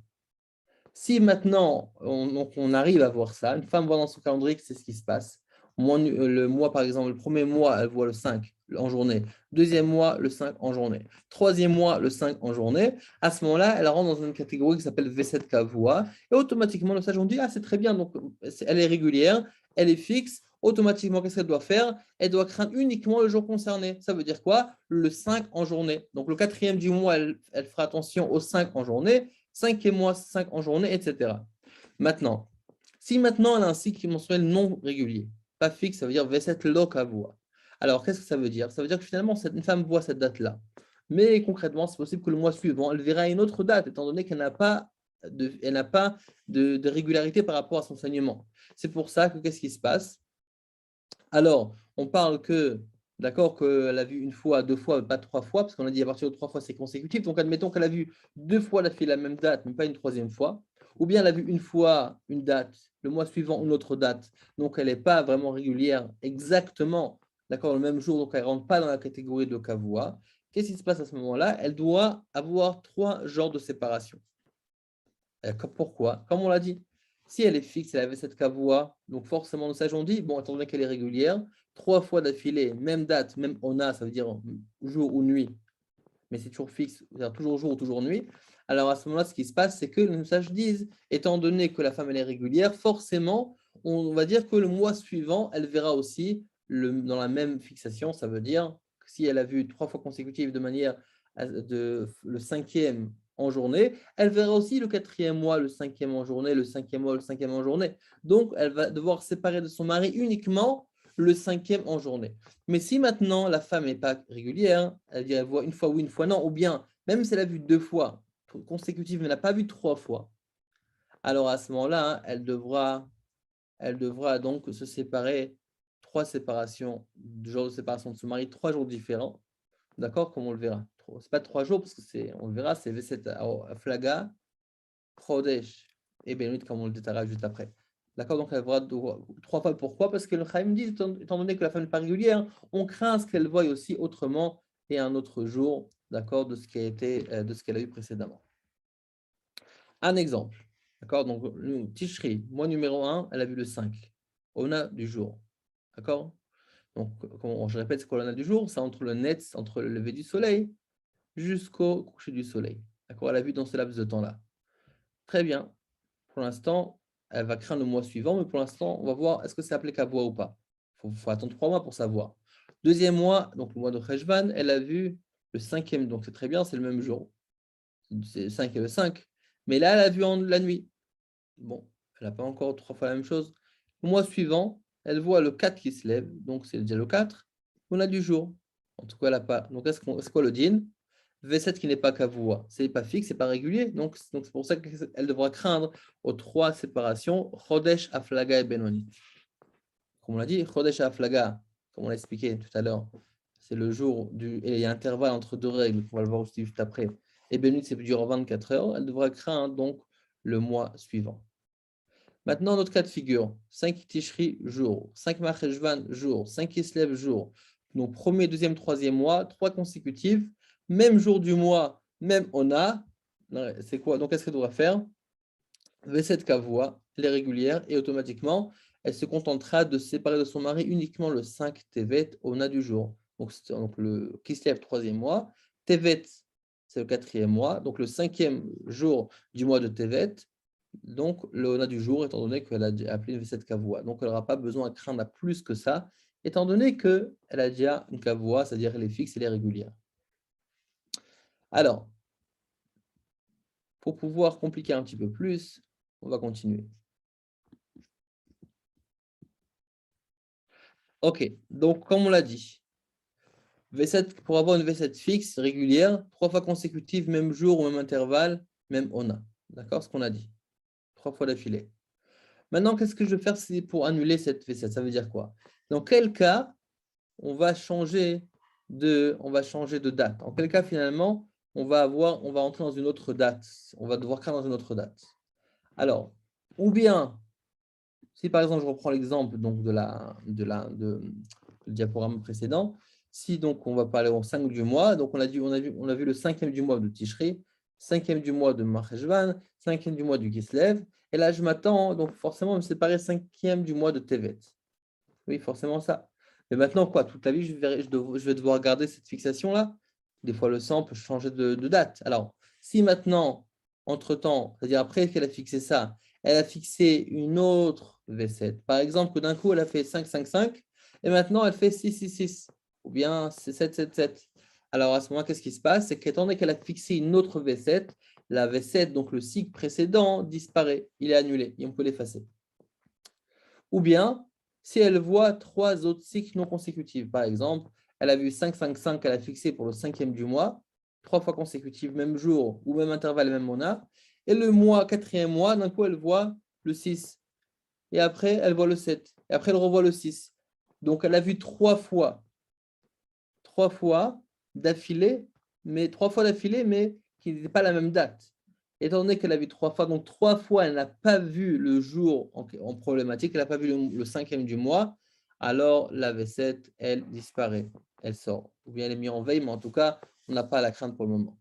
Si maintenant, on arrive à voir ça, une femme voit dans son calendrier que c'est ce qui se passe. Le mois, par exemple, le premier mois, elle voit le 5 en journée. Deuxième mois, le 5 en journée. Troisième mois, le 5 en journée. À ce moment-là, elle rentre dans une catégorie qui s'appelle V7 Kavua. Et automatiquement, le sage, on dit, ah, c'est très bien. Donc, elle est régulière, elle est fixe. Automatiquement, qu'est-ce qu'elle doit faire? Elle doit craindre uniquement le jour concerné. Ça veut dire quoi? Le 5 en journée. Donc, le quatrième du mois, elle fera attention au 5 en journée. 5 et mois, 5 en journée, etc. Maintenant, si maintenant elle a un cycle menstruel non régulier, pas fixe, ça veut dire V7 lokavua. Alors, qu'est-ce que ça veut dire? Ça veut dire que finalement, une femme voit cette date-là. Mais concrètement, c'est possible que le mois suivant, elle verra une autre date, étant donné qu'elle n'a pas de régularité par rapport à son saignement. C'est pour ça que qu'est-ce qui se passe? Alors, on parle que, d'accord, qu'elle a vu une fois, 2 fois, pas 3 fois, parce qu'on a dit à partir de 3 fois, c'est consécutif. Donc, admettons qu'elle a vu 2 fois la même date, mais pas une troisième fois. Ou bien elle a vu une fois une date, le mois suivant une autre date. Donc, elle n'est pas vraiment régulière exactement, d'accord, le même jour. Donc, elle ne rentre pas dans la catégorie de kavua. Qu'est-ce qui se passe à ce moment-là? Elle doit avoir 3 genres de séparation. Pourquoi? Comme on l'a dit, si elle est fixe, elle avait cette kavua, donc forcément, nos sages ont dit, bon, étant donné qu'elle est régulière, 3 fois d'affilée, même date, même ona, ça veut dire jour ou nuit, mais c'est toujours fixe, c'est-à-dire toujours jour ou toujours nuit. Alors à ce moment-là, ce qui se passe, c'est que nos sages disent, étant donné que la femme elle est régulière, forcément, on va dire que le mois suivant, elle verra aussi dans la même fixation, ça veut dire que si elle a vu 3 fois consécutives de manière le cinquième en journée, elle verra aussi le quatrième mois, le cinquième en journée, le cinquième mois, le cinquième en journée. Donc, elle va devoir séparer de son mari uniquement le cinquième en journée. Mais si maintenant la femme n'est pas régulière, elle voit une fois oui, une fois non, ou bien même si elle a vu 2 fois consécutives, mais elle n'a pas vu 3 fois, alors à ce moment-là, hein, elle devra donc se séparer, 3 séparations, jours de séparation de son mari, 3 jours différents, d'accord, comme on le verra. Ce n'est pas 3 jours, parce que on le verra, c'est V7 Flaga, Chodesh et Benut, comme on le détaillera juste après. D'accord, donc elle verra 3 fois. Pourquoi? Parce que le Chaim dit, étant donné que la femme n'est pas régulière, on craint ce qu'elle voie aussi autrement et un autre jour, d'accord, de ce qu'elle a eu précédemment. Un exemple, d'accord, donc nous, Tishri, mois numéro 1, elle a vu le 5, Ona du jour, d'accord. Donc, je répète, ce qu'on a du jour, c'est entre le net, entre le lever du soleil jusqu'au coucher du soleil. D'accord, elle a vu dans ce laps de temps-là. Très bien. Pour l'instant, elle va craindre le mois suivant, mais pour l'instant, on va voir est-ce que c'est appelé Kavua ou pas. Il faut attendre 3 mois pour savoir. Deuxième mois, donc le mois de Cheshvan, elle a vu le cinquième, donc c'est très bien, c'est le même jour. C'est le 5 et le 5. Mais là, elle a vu la nuit. Bon, elle n'a pas encore 3 fois la même chose. Le mois suivant, elle voit le 4 qui se lève, donc c'est déjà le 4. On a du jour. En tout cas, elle n'a pas. Donc, est-ce quoi le din? V7 qui n'est pas kavua, c'est pas fixe, c'est pas régulier. Donc c'est pour ça qu'elle devra craindre aux 3 séparations, Chodesh, Aflaga et Benoni. Comme on l'a dit, Chodesh Aflaga, comme on l'a expliqué tout à l'heure, c'est le jour et il y a un intervalle entre 2 règles, on va le voir aussi juste après. Et Benoni, c'est durant 24 heures. Elle devra craindre donc le mois suivant. Maintenant, notre cas de figure, 5 Tishri, jour, 5 Marcheshvan, jour, 5 Kislev, jour. Donc, premier, deuxième, troisième mois, 3 consécutives, même jour du mois, même ona. C'est quoi? Donc, qu'est-ce qu'elle doit faire? V7 Kavua, elle est régulière, et automatiquement, elle se contentera de séparer de son mari uniquement le 5 Tevet, ona du jour. Donc le Kislev, troisième mois. Tevet, c'est le quatrième mois. Donc, le cinquième jour du mois de Tevet, donc le Ona du jour, étant donné qu'elle a appelé une V7 Kavua. Donc, elle n'aura pas besoin de craindre plus que ça, étant donné qu'elle a déjà une Kavua, c'est-à-dire elle est fixe, elle est régulière. Alors, pour pouvoir compliquer un petit peu plus, on va continuer. Ok, donc comme on l'a dit, V7, pour avoir une V7 fixe, régulière, 3 fois consécutives, même jour ou même intervalle, même ONA. D'accord, ce qu'on a dit. 3 fois d'affilée. Maintenant, qu'est-ce que je vais faire pour annuler cette V7? Ça veut dire quoi? Dans quel cas on va changer de date? En quel cas, finalement, on va entrer dans une autre date. On va devoir créer dans une autre date. Alors, ou bien, Si par exemple, je reprends l'exemple donc du diaporama précédent, si donc on va parler au 5 du mois, donc on a vu le 5e du mois de Tishri, 5e du mois de Marcheshvan, 5e du mois du Kislev, et là je m'attends donc forcément à me séparer 5e du mois de Tevet. Oui, forcément ça. Mais maintenant, quoi, toute la vie, je vais devoir garder cette fixation-là. Des fois, le sang peut changer de date. Alors, si maintenant, entre-temps, c'est-à-dire après qu'elle a fixé ça, elle a fixé une autre V7, par exemple, que d'un coup, elle a fait 5, 5, 5, et maintenant, elle fait 6, 6, 6, ou bien 7, 7, 7. Alors, à ce moment-là, qu'est-ce qui se passe? C'est qu'étant donné qu'elle a fixé une autre V7, la V7, donc le cycle précédent, disparaît. Il est annulé et on peut l'effacer. Ou bien, si elle voit 3 autres cycles non consécutifs, par exemple, elle a vu 5, 5, 5 qu'elle a fixé pour le 5e du mois, 3 fois consécutives, même jour ou même intervalle, même mona, et le mois, 4e mois, d'un coup, elle voit le 6, et après, elle voit le 7, et après, elle revoit le 6. Donc, elle a vu 3 fois d'affilée, mais 3 fois d'affilée, mais qui n'étaient pas la même date. Étant donné qu'elle a vu 3 fois, donc 3 fois, elle n'a pas vu le jour en problématique, elle n'a pas vu le 5e du mois, alors la V7, elle disparaît, elle sort. Ou bien elle est mise en veille, mais en tout cas, on n'a pas à la crainte pour le moment.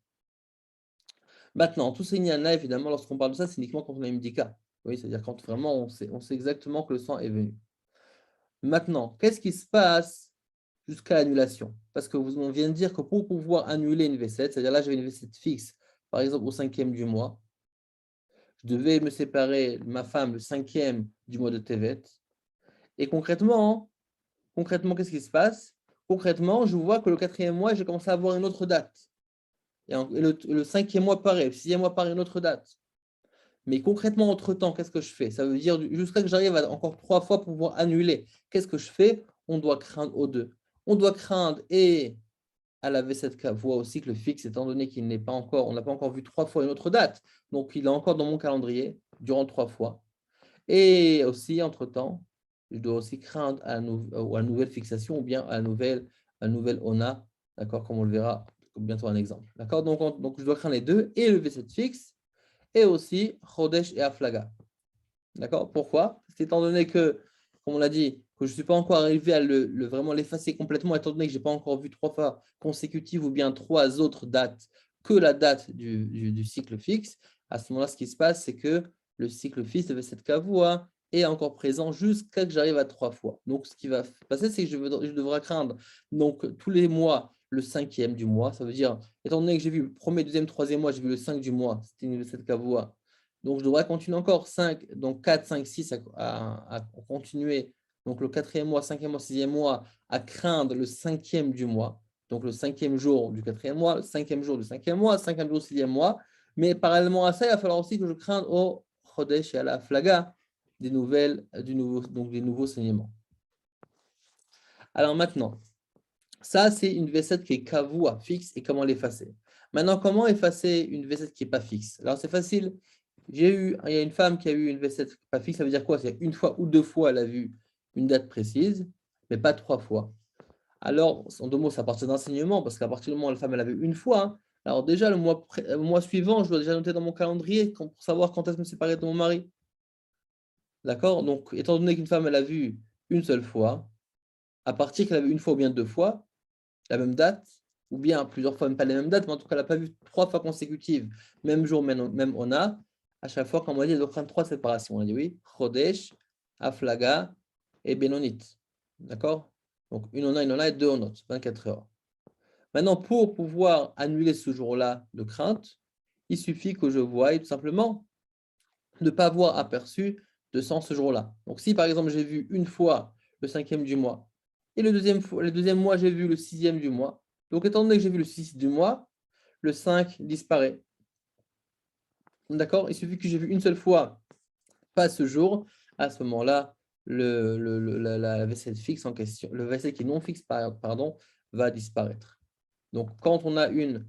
Maintenant, tout ces niana, évidemment, lorsqu'on parle de ça, c'est uniquement quand on a une médica. Oui, c'est-à-dire quand vraiment on sait exactement que le sang est venu. Maintenant, qu'est-ce qui se passe jusqu'à l'annulation? Parce on vient de dire que pour pouvoir annuler une V7, c'est-à-dire là, j'avais une V7 fixe, par exemple au 5e du mois, je devais me séparer de ma femme le 5e du mois de Tevet. Et concrètement, qu'est-ce qui se passe? Concrètement, je vois que le 4e mois, j'ai commencé à avoir une autre date. Et le 5e mois, pareil. Le 6e mois, pareil, une autre date. Mais concrètement, entre-temps, qu'est-ce que je fais? Ça veut dire jusqu'à que j'arrive à encore 3 fois pour pouvoir annuler. Qu'est-ce que je fais? On doit craindre aux deux. On doit craindre et à la V7K voit aussi que le fixe, étant donné qu'il n'est pas encore, on n'a pas encore vu 3 fois une autre date. Donc, il est encore dans mon calendrier durant 3 fois. Et aussi, entre-temps, je dois aussi craindre à la nouvelle fixation ou bien à la nouvelle ONA, d'accord, comme on le verra bientôt un exemple. D'accord, donc, je dois craindre les deux, et le V7 fixe, et aussi Chodesh et Aflaga. D'accord, pourquoi? C'est étant donné que, comme on l'a dit, que je ne suis pas encore arrivé à vraiment l'effacer complètement, étant donné que je n'ai pas encore vu 3 fois consécutives ou bien 3 autres dates que la date du cycle fixe. À ce moment-là, ce qui se passe, c'est que le cycle fixe de cette kavua est encore présent jusqu'à que j'arrive à 3 fois. Donc, ce qui va se passer, c'est que je devrai craindre donc, tous les mois le 5e du mois. Ça veut dire, étant donné que j'ai vu le premier, deuxième, troisième mois, j'ai vu le 5 du mois, c'était une cette kavua. Donc, je devrais continuer encore 5, donc 4, 5, 6 à continuer. Donc, le 4e mois, 5e mois, 6e mois, à craindre le 5e du mois. Donc, le 5e jour du 4e mois, le 5e jour du 5e mois, 5e jour du 6e mois. Mais parallèlement à ça, il va falloir aussi que je craigne au Chodesh et à la Flaga des nouveaux saignements. Alors maintenant, ça, c'est une V7 qui est kavua, fixe, et comment l'effacer. Maintenant, comment effacer une V7 qui n'est pas fixe? Alors, c'est facile. Il y a une femme qui a eu une V7 pas fixe, ça veut dire quoi? C'est une fois ou 2 fois, elle a vu une date précise, mais pas 3 fois. Alors, en 2 mots, ça appartient d'enseignement, parce qu'à partir du moment où la femme, elle a vu une fois, hein, alors déjà, le mois suivant, je dois déjà noter dans mon calendrier pour savoir quand est-ce que je me séparer de mon mari. D'accord? Donc, étant donné qu'une femme, elle a vu une seule fois, à partir qu'elle a vu une fois ou bien 2 fois, la même date, ou bien plusieurs fois, même pas les mêmes dates, mais en tout cas, elle n'a pas vu 3 fois consécutives, même jour, même on a, à chaque fois, comme on a dit, elle doit prendre 3 séparations. On a dit oui, Chodesh, Aflaga et Benonit. D'accord? Donc, une ona et 2 onot, 24 heures. Maintenant, pour pouvoir annuler ce jour-là de crainte, il suffit que je voie tout simplement ne pas avoir aperçu de sang ce jour-là. Donc, si par exemple, j'ai vu une fois le 5e du mois et le deuxième mois, j'ai vu le 6e du mois, donc étant donné que j'ai vu le 6 du mois, le 5 disparaît. D'accord? Il suffit que j'ai vu une seule fois, pas ce jour, à ce moment-là, la vaisselle fixe en question, le vaisselle qui est non fixe, pardon, va disparaître. Donc, quand on a une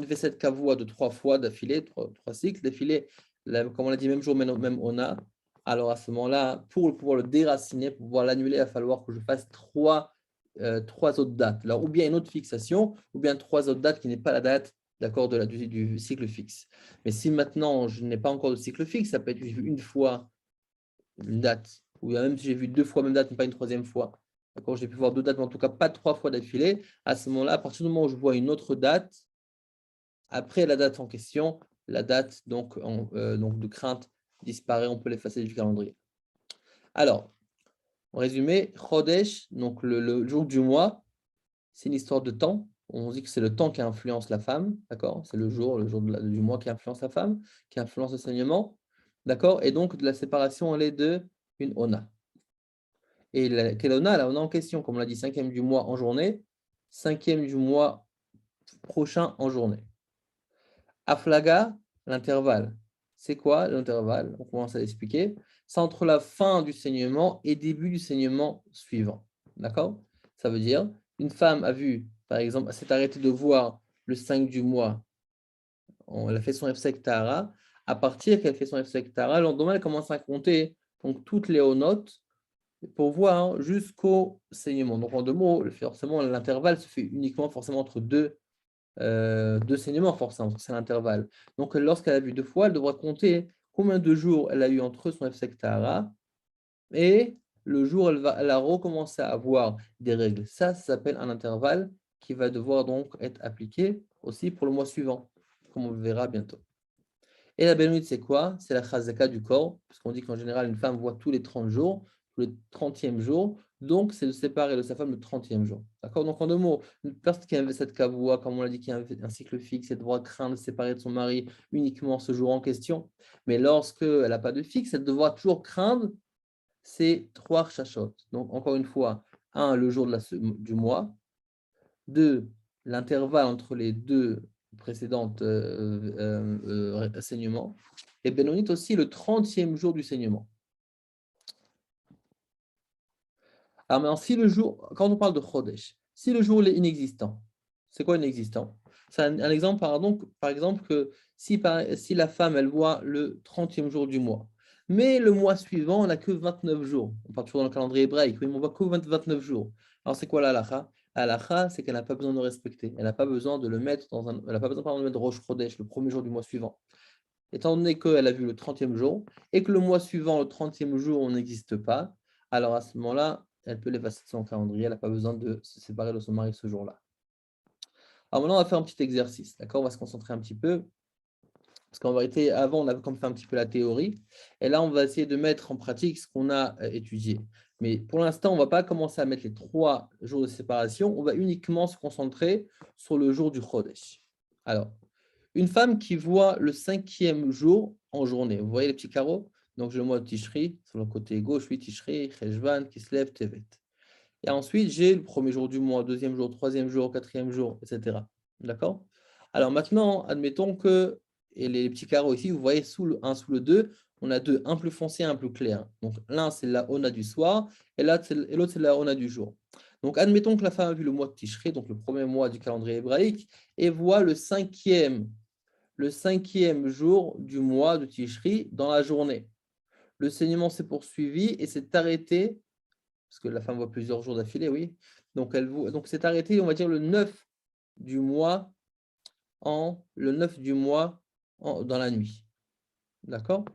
vaisselle kavua de 3 fois d'affilée, 3 cycles d'affilée, comme on l'a dit, même jour, même on a, alors à ce moment-là, pour pouvoir le déraciner, pour pouvoir l'annuler, il va falloir que je fasse 3 autres dates. Alors, ou bien une autre fixation, ou bien 3 autres dates qui n'est pas la date d'accord du cycle fixe. Mais si maintenant je n'ai pas encore de cycle fixe, ça peut être une fois une date, ou même si j'ai vu 2 fois la même date, mais pas une troisième fois, d'accord, j'ai pu voir 2 dates, mais en tout cas pas 3 fois d'affilée, à ce moment-là, à partir du moment où je vois une autre date, après la date en question, la date donc de crainte disparaît, on peut l'effacer du calendrier. Alors, en résumé, Chodesh, donc le jour du mois, c'est une histoire de temps. On dit que c'est le temps qui influence la femme, d'accord? C'est le jour du mois qui influence la femme, qui influence le saignement, d'accord? Et donc, de la séparation, elle est de une ona. Et quelle ona? La ona en question, comme on l'a dit, 5e du mois en journée, 5e du mois prochain en journée. Aflaga, l'intervalle. C'est quoi l'intervalle? On commence à l'expliquer. C'est entre la fin du saignement et début du saignement suivant. D'accord? Ça veut dire, une femme a vu, par exemple, s'est arrêtée de voir le 5 du mois, elle a fait son Hefsek Tahara. À partir qu'elle fait son Hefsek Tahara, le lendemain, elle commence à compter donc, toutes les notes pour voir jusqu'au saignement. Donc, en 2 mots, forcément, l'intervalle se fait uniquement forcément entre deux saignements, forcément, c'est l'intervalle. Donc, lorsqu'elle a vu 2 fois, elle devra compter combien de jours elle a eu entre son Hefsek Tahara et le jour où elle a recommencé à avoir des règles. Ça s'appelle un intervalle qui va devoir donc être appliqué aussi pour le mois suivant, comme on le verra bientôt. Et la bénite, c'est quoi? C'est la chazaka du corps, parce qu'on dit qu'en général, une femme voit tous les 30 jours, le 30e jour, donc c'est de séparer de sa femme le 30e jour. D'accord? Donc en 2 mots, une personne qui a cette kavoua, comme on l'a dit, qui a un cycle fixe, elle devra craindre de se séparer de son mari uniquement ce jour en question. Mais lorsqu'elle n'a pas de fixe, elle devra toujours craindre ces 3 chachot. Donc encore une fois, 1, le jour du mois, 2, l'intervalle entre les 2 précédentes saignements, et Benonit aussi le 30e jour du saignement. Alors maintenant, si le jour, quand on parle de Chodesh, si le jour est inexistant, c'est quoi inexistant? C'est un exemple, par exemple, que si la femme, elle voit le 30e jour du mois, mais le mois suivant, on n'a que 29 jours. On parle toujours dans le calendrier hébraïque, oui, mais on voit que 29 jours. Alors, c'est quoi la halakha? La halakha, c'est qu'elle n'a pas besoin de respecter. Elle n'a pas besoin de le mettre elle n'a pas besoin, pardon, de mettre Rosh Chodesh, le premier jour du mois suivant. Étant donné qu'elle a vu le 30e jour et que le mois suivant, le 30e jour, on n'existe pas, alors à ce moment-là, elle peut l'effacer de son calendrier. Elle n'a pas besoin de se séparer de son mari ce jour-là. Alors maintenant, on va faire un petit exercice. D'accord? On va se concentrer un petit peu. Parce qu'en vérité, avant, on a comme fait un petit peu la théorie. Et là, on va essayer de mettre en pratique ce qu'on a étudié. Mais pour l'instant, on ne va pas commencer à mettre les 3 jours de séparation. On va uniquement se concentrer sur le jour du Chodesh. Alors, une femme qui voit le 5e jour en journée. Vous voyez les petits carreaux? Donc, j'ai le mois de Tishri, sur le côté gauche, oui, Tishri, Cheshvan, Kislev, Tevet. Et ensuite, j'ai le premier jour du mois, 2e jour, 3e jour, 4e jour, etc. D'accord? Alors maintenant, admettons que et les petits carreaux ici, vous voyez sous le 1, sous le 2, on a 2, un plus foncé, un plus clair. Donc l'un, c'est la Ona du soir, et l'autre, c'est la Ona du jour. Donc admettons que la femme a vu le mois de Tishri, donc le premier mois du calendrier hébraïque, et voit le 5e jour du mois de Tishri dans la journée. Le saignement s'est poursuivi et s'est arrêté, parce que la femme voit plusieurs jours d'affilée, oui. Donc, c'est arrêté, on va dire, le 9 du mois, dans la nuit. D'accord?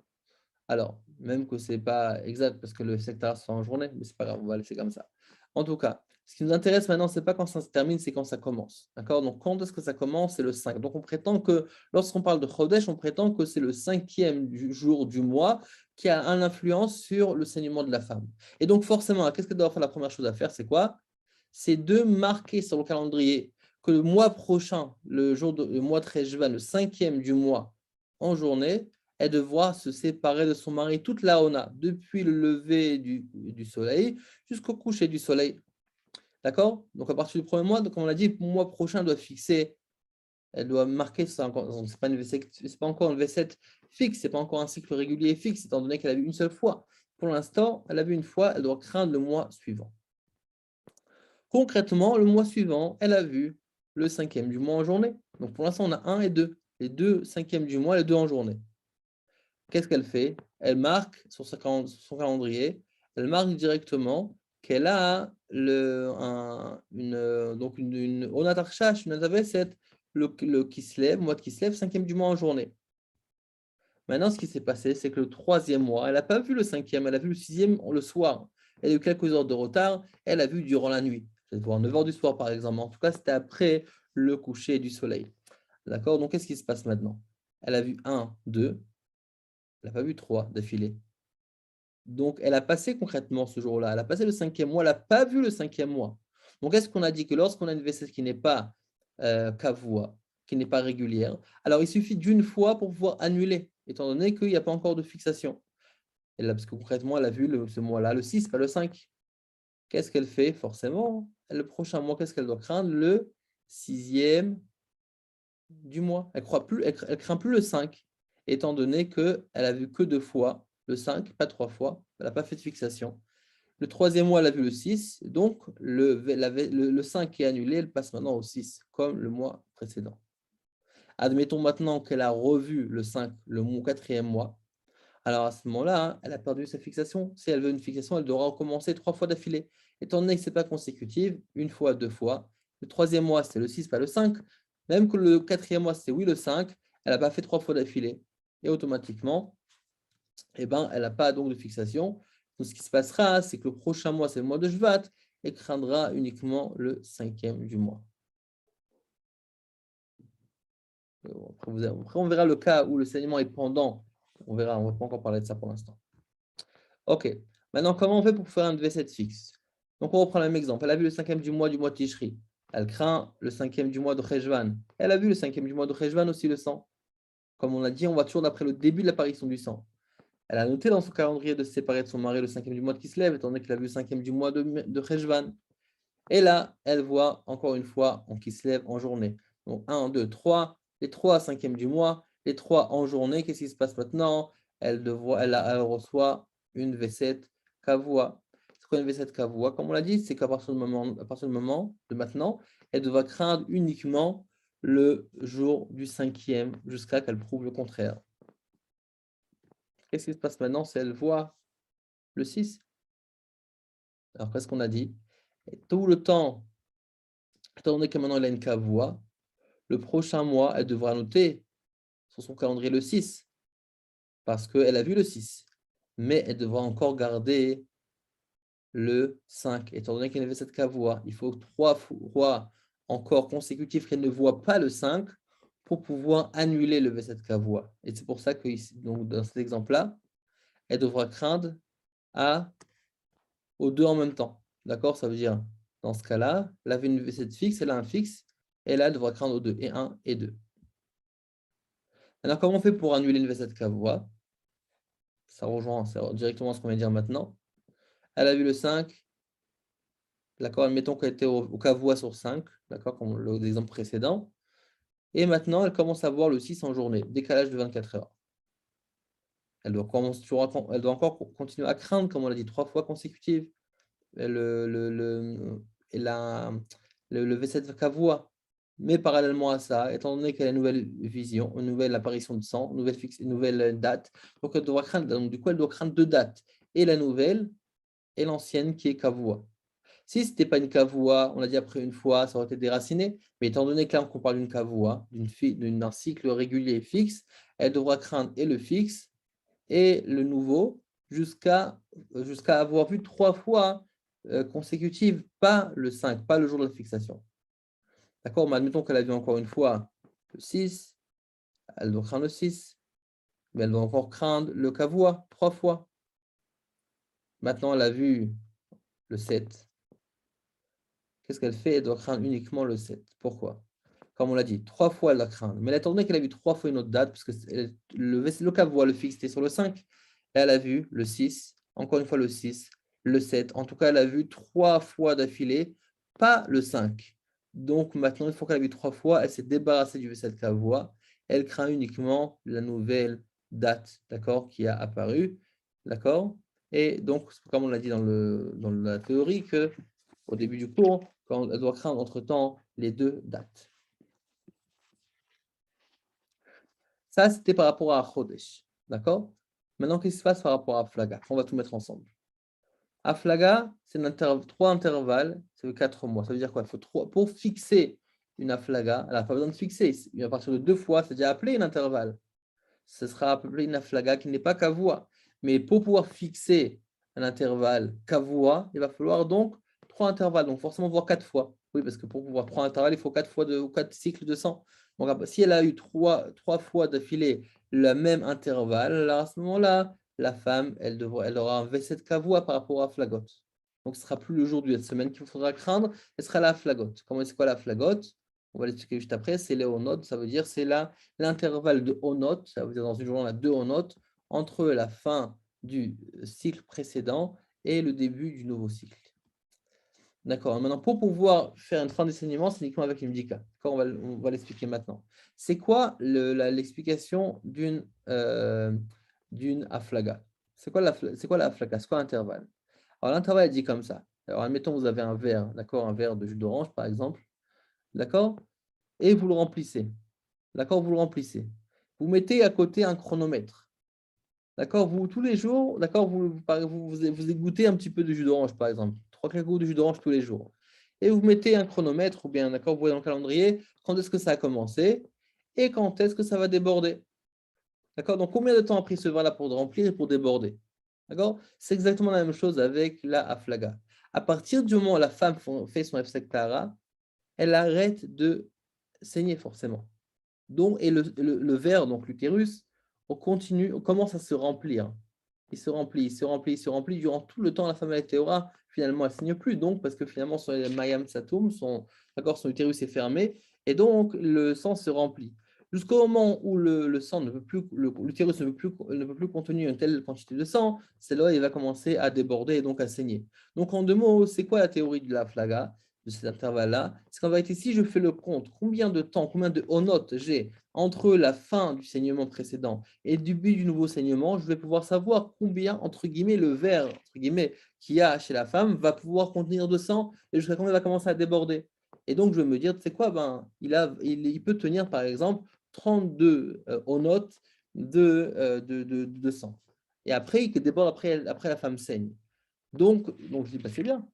Alors, même que ce n'est pas exact, parce que le secteur se fait en journée, mais ce n'est pas grave, on va laisser comme ça. En tout cas, ce qui nous intéresse maintenant, ce n'est pas quand ça se termine, c'est quand ça commence. D'accord? Donc, quand est-ce que ça commence? C'est le 5. Donc, on prétend que, lorsqu'on parle de Chodesh, on prétend que c'est le 5e jour du mois qui a une influence sur le saignement de la femme. Et donc, forcément, qu'est-ce que doit faire la première chose à faire? C'est quoi? C'est de marquer sur le calendrier que le mois prochain, le mois de Rejvan, le 5e du mois, en journée, elle devra se séparer de son mari toute la Ona, depuis le lever du soleil jusqu'au coucher du soleil. D'accord? Donc, à partir du premier mois, comme on l'a dit, le mois prochain, elle doit fixer, elle doit marquer, ce n'est pas encore une V7 fixe, ce n'est pas encore un cycle régulier fixe, étant donné qu'elle a vu une seule fois. Pour l'instant, elle a vu une fois, elle doit craindre le mois suivant. Concrètement, le mois suivant, elle a vu le 5e du mois en journée. Donc, pour l'instant, on a 1 et 2. Les 2 5e du mois, les 2 en journée. Qu'est-ce qu'elle fait? Elle marque sur son calendrier, elle marque directement qu'elle a une Onatarchash, une Ataveset, le qui se lève, mois qui se lève, 5e du mois en journée. Maintenant, ce qui s'est passé, c'est que le 3e mois, elle n'a pas vu le 5e, elle a vu le 6e le soir. Elle a eu quelques heures de retard, elle a vu durant la nuit. C'est-à-dire à 9 h du soir, par exemple. En tout cas, c'était après le coucher du soleil. D'accord? Donc, qu'est-ce qui se passe maintenant? Elle a vu 1, 2, elle n'a pas vu 3 d'affilée. Donc, elle a passé concrètement ce jour-là, elle a passé le 5e mois, elle n'a pas vu le 5e mois. Donc, est-ce qu'on a dit que lorsqu'on a une vaisselle qui n'est pas kavua, qui n'est pas régulière, alors il suffit d'une fois pour pouvoir annuler, étant donné qu'il n'y a pas encore de fixation. Et là, parce que concrètement, elle a vu ce mois-là, le 6, pas le 5. Qu'est-ce qu'elle fait? Forcément, le prochain mois, qu'est-ce qu'elle doit craindre? Le 6e du mois. Elle ne craint plus le 5, étant donné qu'elle a vu que 2 fois le 5, pas 3 fois. Elle n'a pas fait de fixation. Le 3e mois, elle a vu le 6, donc le 5 qui est annulé, elle passe maintenant au 6, comme le mois précédent. Admettons maintenant qu'elle a revu le 5, le 4e mois. Alors à ce moment-là, elle a perdu sa fixation. Si elle veut une fixation, elle devra recommencer 3 fois d'affilée. Étant donné que ce n'est pas consécutif, une fois, 2 fois. Le 3e mois, c'est le 6, pas le 5. Même que le 4e mois, c'est oui le 5, elle n'a pas fait 3 fois d'affilée. Et automatiquement, elle n'a pas donc de fixation. Donc, ce qui se passera, c'est que le prochain mois, c'est le mois de Shvat, et craindra uniquement le 5e du mois. Après, on verra le cas où le saignement est pendant. On verra, on ne va pas encore parler de ça pour l'instant. Ok. Maintenant, comment on fait pour faire un V7 fixe? Donc, on reprend le même exemple. Elle a vu le 5e du mois Tishri. Elle craint le 5e du mois de Cheshvan. Elle a vu le 5e du mois de Cheshvan aussi le sang. Comme on l'a dit, on va toujours d'après le début de l'apparition du sang. Elle a noté dans son calendrier de se séparer de son mari le 5e du mois de Kislev, étant donné qu'elle a vu le 5e du mois de Cheshvan. Et là, elle voit encore une fois en Kislev en journée. Donc 1, 2, 3, les 3 5e du mois, les 3 en journée. Qu'est-ce qui se passe maintenant? Elle reçoit une V7 Kavua. C'est quoi une V7 Kavua? Comme on l'a dit, c'est qu'à partir du moment de maintenant, elle devra craindre uniquement le jour du 5e jusqu'à qu'elle prouve le contraire. Qu'est-ce qui se passe maintenant si elle voit le 6? Alors, qu'est-ce qu'on a dit? Et tout le temps, étant donné que maintenant elle a une kavua, le prochain mois, elle devra noter sur son calendrier le 6, parce qu'elle a vu le 6. Mais elle devra encore garder le 5, étant donné qu'elle avait cette kavua. Il faut 3 fois encore consécutifs qu'elle ne voit pas le 5 pour pouvoir annuler le V7 kavua. Et c'est pour ça que donc, dans cet exemple-là, elle devra craindre aux 2 en même temps. D'accord? Ça veut dire, dans ce cas-là, elle avait une V7 fixe, elle a un fixe, et là, elle devra craindre aux 2, et 1 et 2. Alors, comment on fait pour annuler une V7 kavua? Ça rejoint directement ce qu'on vient de dire maintenant. Elle a vu le 5, d'accord? Admettons qu'elle était au kavua sur 5, d'accord? Comme l'exemple précédent. Et maintenant, elle commence à voir le 6 en journée, décalage de 24 heures. Elle doit encore continuer à craindre, comme on l'a dit, 3 fois consécutives. Le V7 kavua. Mais parallèlement à ça, étant donné qu'elle a une nouvelle vision, une nouvelle apparition de sang, une nouvelle date, donc elle devra craindre, donc du coup, elle doit craindre 2 dates, et la nouvelle et l'ancienne qui est kavua. Si ce n'était pas une kavua, on l'a dit après une fois, ça aurait été déraciné, mais étant donné que là, on parle d'une kavua, d'un cycle régulier fixe, elle devra craindre et le fixe et le nouveau jusqu'à avoir vu 3 fois consécutives, pas le 5, pas le jour de la fixation. D'accord? Mais admettons qu'elle a vu encore une fois le 6, elle doit craindre le 6, mais elle doit encore craindre le kavua 3 fois. Maintenant, elle a vu le 7. Qu'est-ce qu'elle fait? Elle doit craindre uniquement le 7. Pourquoi? Comme on l'a dit, 3 fois elle doit craindre. Mais étant donné qu'elle a vu 3 fois une autre date, parce que le kavua, le fixe, était sur le 5, elle a vu le 6, encore une fois le 6, le 7. En tout cas, elle a vu 3 fois d'affilée, pas le 5. Donc maintenant, une fois qu'elle a vu 3 fois, elle s'est débarrassée du V7 kavua. Elle craint uniquement la nouvelle date, d'accord, qui a apparu, d'accord. Et donc, comme on l'a dit dans la théorie, que au début du cours, quand elle doit craindre entre-temps les 2 dates. Ça, c'était par rapport à Chodesh. D'accord? Maintenant, qu'est-ce qui se passe par rapport à Aflaga? On va tout mettre ensemble. Aflaga, c'est 3 intervalles, ça veut 4 mois. Ça veut dire quoi? Il faut 3, pour fixer une Aflaga, elle n'a pas besoin de fixer. À partir de 2 fois, c'est déjà appelé un intervalle. ce sera appelé une aflaga qui n'est pas kavua. Mais pour pouvoir fixer un intervalle kavua, il va falloir donc 3 intervalles, donc forcément voir 4 fois. Oui, parce que pour pouvoir 3 intervalles, il faut 4 fois ou 4 cycles de sang. Donc, si elle a eu 3 fois d'affilée le même intervalle, alors à ce moment-là, la femme, elle aura un V7 kavua par rapport à flagote. Donc, ce ne sera plus le jour de cette semaine qu'il faudra craindre, ce sera la flagote. Comment c'est quoi la flagote? On va l'expliquer juste après. C'est les onotes, ça veut dire c'est l'intervalle de onotes, ça veut dire dans une journée, on a 2 onotes entre la fin du cycle précédent et le début du nouveau cycle. D'accord. Maintenant, pour pouvoir faire une fin d'enseignement, c'est uniquement avec une bdika. On va l'expliquer maintenant. C'est quoi l'explication d'une aflaga? C'est quoi la aflaga? C'est quoi l'intervalle? Alors, l'intervalle est dit comme ça. Alors, admettons, vous avez un verre, d'accord, un verre de jus d'orange, par exemple, d'accord, et vous le remplissez. D'accord, vous le remplissez. Vous mettez à côté un chronomètre. D'accord, vous, tous les jours, d'accord, vous égouttez un petit peu de jus d'orange, par exemple. 3-4 gouttes de jus d'orange tous les jours. Et vous mettez un chronomètre, ou bien, d'accord, vous voyez dans le calendrier, quand est-ce que ça a commencé et quand est-ce que ça va déborder. D'accord, donc combien de temps a pris ce verre-là pour remplir et pour déborder. D'accord, c'est exactement la même chose avec la aflaga. À partir du moment où la femme fait son hefsek tahara, elle arrête de saigner forcément. Donc, et le verre, donc l'utérus, on commence à se remplir. Il se remplit, il se remplit, il se remplit. Durant tout le temps, la femme avec Théora, finalement, elle ne saigne plus. Donc, parce que finalement, son Mayam Satoum, son utérus est fermé. Et donc, le sang se remplit. Jusqu'au moment où le sang ne peut plus, l'utérus ne peut plus contenir une telle quantité de sang, c'est là où il va commencer à déborder et donc à saigner. Donc, en 2 mots, c'est quoi la théorie de la flaga, de cet intervalle-là? C'est qu'en vérité, si je fais le compte, combien de temps, combien de onotes j'ai entre la fin du saignement précédent et le début du nouveau saignement, je vais pouvoir savoir combien, entre guillemets, le verre, entre guillemets, qu'il y a chez la femme va pouvoir contenir de sang et jusqu'à quand il va commencer à déborder. Et donc, je vais me dire, tu sais quoi, il peut tenir, par exemple, 32 onotes de sang. Et après, il déborde après la femme saigne. Donc je dis, bah, c'est bien.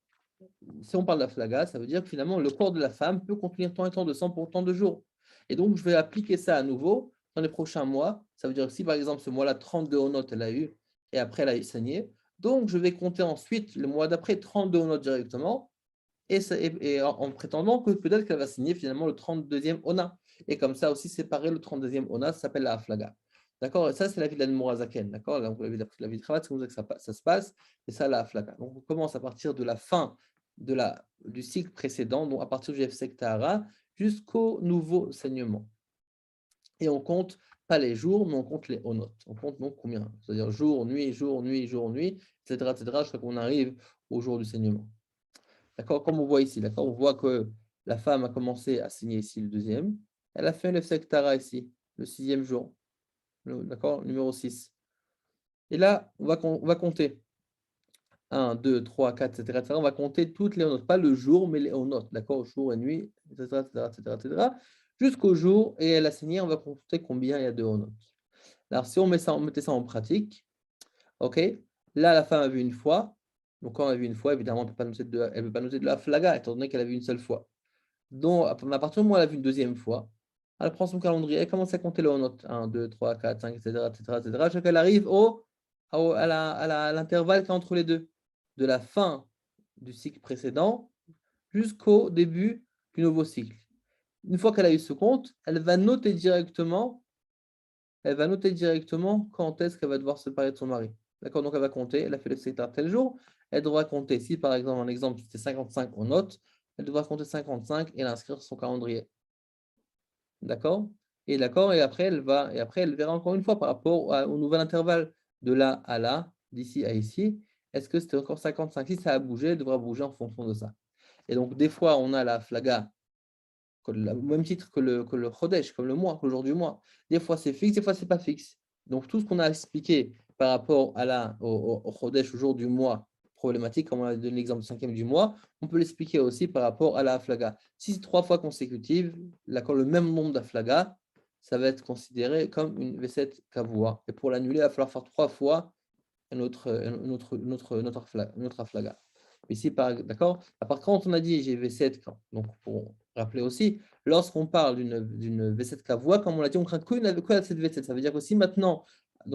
Si on parle de la flaga, ça veut dire que finalement, le corps de la femme peut contenir tant et tant de sang pour tant de jours. Et donc, je vais appliquer ça à nouveau dans les prochains mois. Ça veut dire que si, par exemple, ce mois-là, 32 onotes, elle a eu, et après, elle a saigné. Donc, je vais compter ensuite, le mois d'après, 32 onotes directement, et en prétendant que peut-être qu'elle va signer finalement le 32e ona. Et comme ça aussi, séparer le 32e ona, ça s'appelle la flaga. D'accord. Et ça, c'est la vie de l'Admorazaken. D'accord. Donc, la vie de Chavat, c'est comme ça que ça se passe. Et ça, la flaga. Donc, on commence à partir de la fin du cycle précédent, donc à partir du Hefsek Tahara, jusqu'au nouveau saignement. Et on compte pas les jours, mais on compte les onotes. On compte donc combien? C'est-à-dire jour, nuit, jour, nuit, jour, nuit, etc., jusqu'à qu'on arrive au jour du saignement. D'accord? Comme on voit ici, d'accord? On voit que la femme a commencé à saigner ici le 2e. Elle a fait le Hefsek Tahara ici, le 6e jour. D'accord? Numéro 6. Et là, on va compter. 1, 2, 3, 4, etc., etc. On va compter toutes les onotes, pas le jour, mais les onotes, d'accord, jour et nuit, etc., etc., jusqu'au jour, et elle a signé, on va compter combien il y a de onotes. Alors, si on mettait ça en pratique, ok, là, la femme a vu une fois, donc quand on a vu une fois, évidemment, elle ne peut pas noter de la flaga, étant donné qu'elle a vu une seule fois. Donc, à partir du moment où elle a vu une deuxième fois, elle prend son calendrier, elle commence à compter les onotes, 1, 2, 3, 4, 5, etc., etc., etc., jusqu'à qu'elle arrive à l'intervalle qui est entre les deux, de la fin du cycle précédent jusqu'au début du nouveau cycle. Une fois qu'elle a eu ce compte, elle va noter directement quand est-ce qu'elle va devoir se séparer de son mari. D'accord? Donc elle va compter, elle a fait le secteur tel jour, elle devra compter, si par exemple, un exemple, c'était 55 en note, elle devra compter 55 et l'inscrire sur son calendrier. D'accord? Et après, elle verra encore une fois par rapport au nouvel intervalle de là à là, d'ici à ici. Est-ce que c'était encore 55? Si ça a bougé, elle devra bouger en fonction de ça. Et donc, des fois, on a la flaga, au même titre que le Chodesh, comme le mois, que le jour du mois. Des fois, c'est fixe, des fois, c'est pas fixe. Donc, tout ce qu'on a expliqué par rapport au Chodesh, au jour du mois, problématique, comme on a donné l'exemple du 5e du mois, on peut l'expliquer aussi par rapport à la flaga. Si c'est 3 fois consécutives, le même nombre d'aflaga, ça va être considéré comme une V7 kavua. Et pour l'annuler, il va falloir faire 3 fois notre aflaga. Ici, d'accord. À part quand on a dit j'ai V7, donc Rappelez aussi, lorsqu'on parle d'une V7 Kavua, comme on l'a dit, on craint que cette V7. Ça veut dire que si maintenant,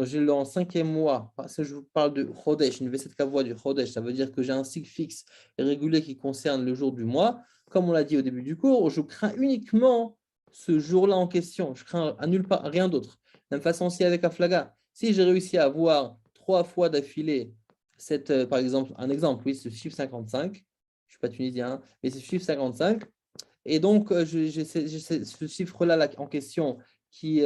j'ai le en 5e mois, parce que je vous parle de Chodesh, une V7 Kavua du Chodesh, ça veut dire que j'ai un cycle fixe et régulier qui concerne le jour du mois. Comme on l'a dit au début du cours, je crains uniquement ce jour-là en question. Je crains à nulle part, rien d'autre. De la même façon aussi avec Aflaga. Si j'ai réussi à avoir 3 fois d'affilée, par exemple, un exemple, oui, ce chiffre 55, je ne suis pas tunisien, hein, mais ce chiffre 55, et donc, j'ai ce chiffre-là là, en question qui,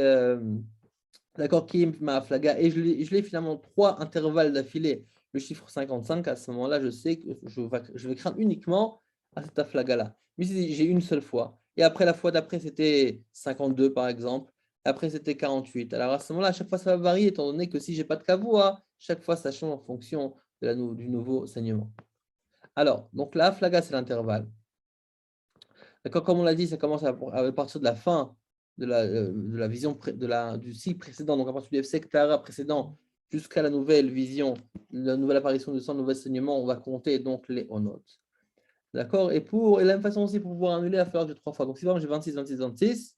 d'accord, qui est ma flaga, et je l'ai finalement 3 intervalles d'affilée, le chiffre 55, à ce moment-là, je sais que je vais craindre uniquement à cette flaga-là. Mais si j'ai une seule fois, et après la fois d'après, c'était 52 par exemple, après c'était 48. Alors à ce moment-là, à chaque fois, ça va varier, étant donné que si je n'ai pas de kavua, chaque fois, ça change en fonction du nouveau saignement. Alors, donc la flaga, c'est l'intervalle. D'accord, comme on l'a dit, ça commence à partir de la fin de la vision du cycle précédent, donc à partir du F-sectara précédent jusqu'à la nouvelle vision, la nouvelle apparition du sang, le nouvel saignement, on va compter donc les onotes. D'accord, et de la même façon aussi, pour pouvoir annuler, il va falloir que j'ai 3 fois. Donc si j'ai 26, 26, 26,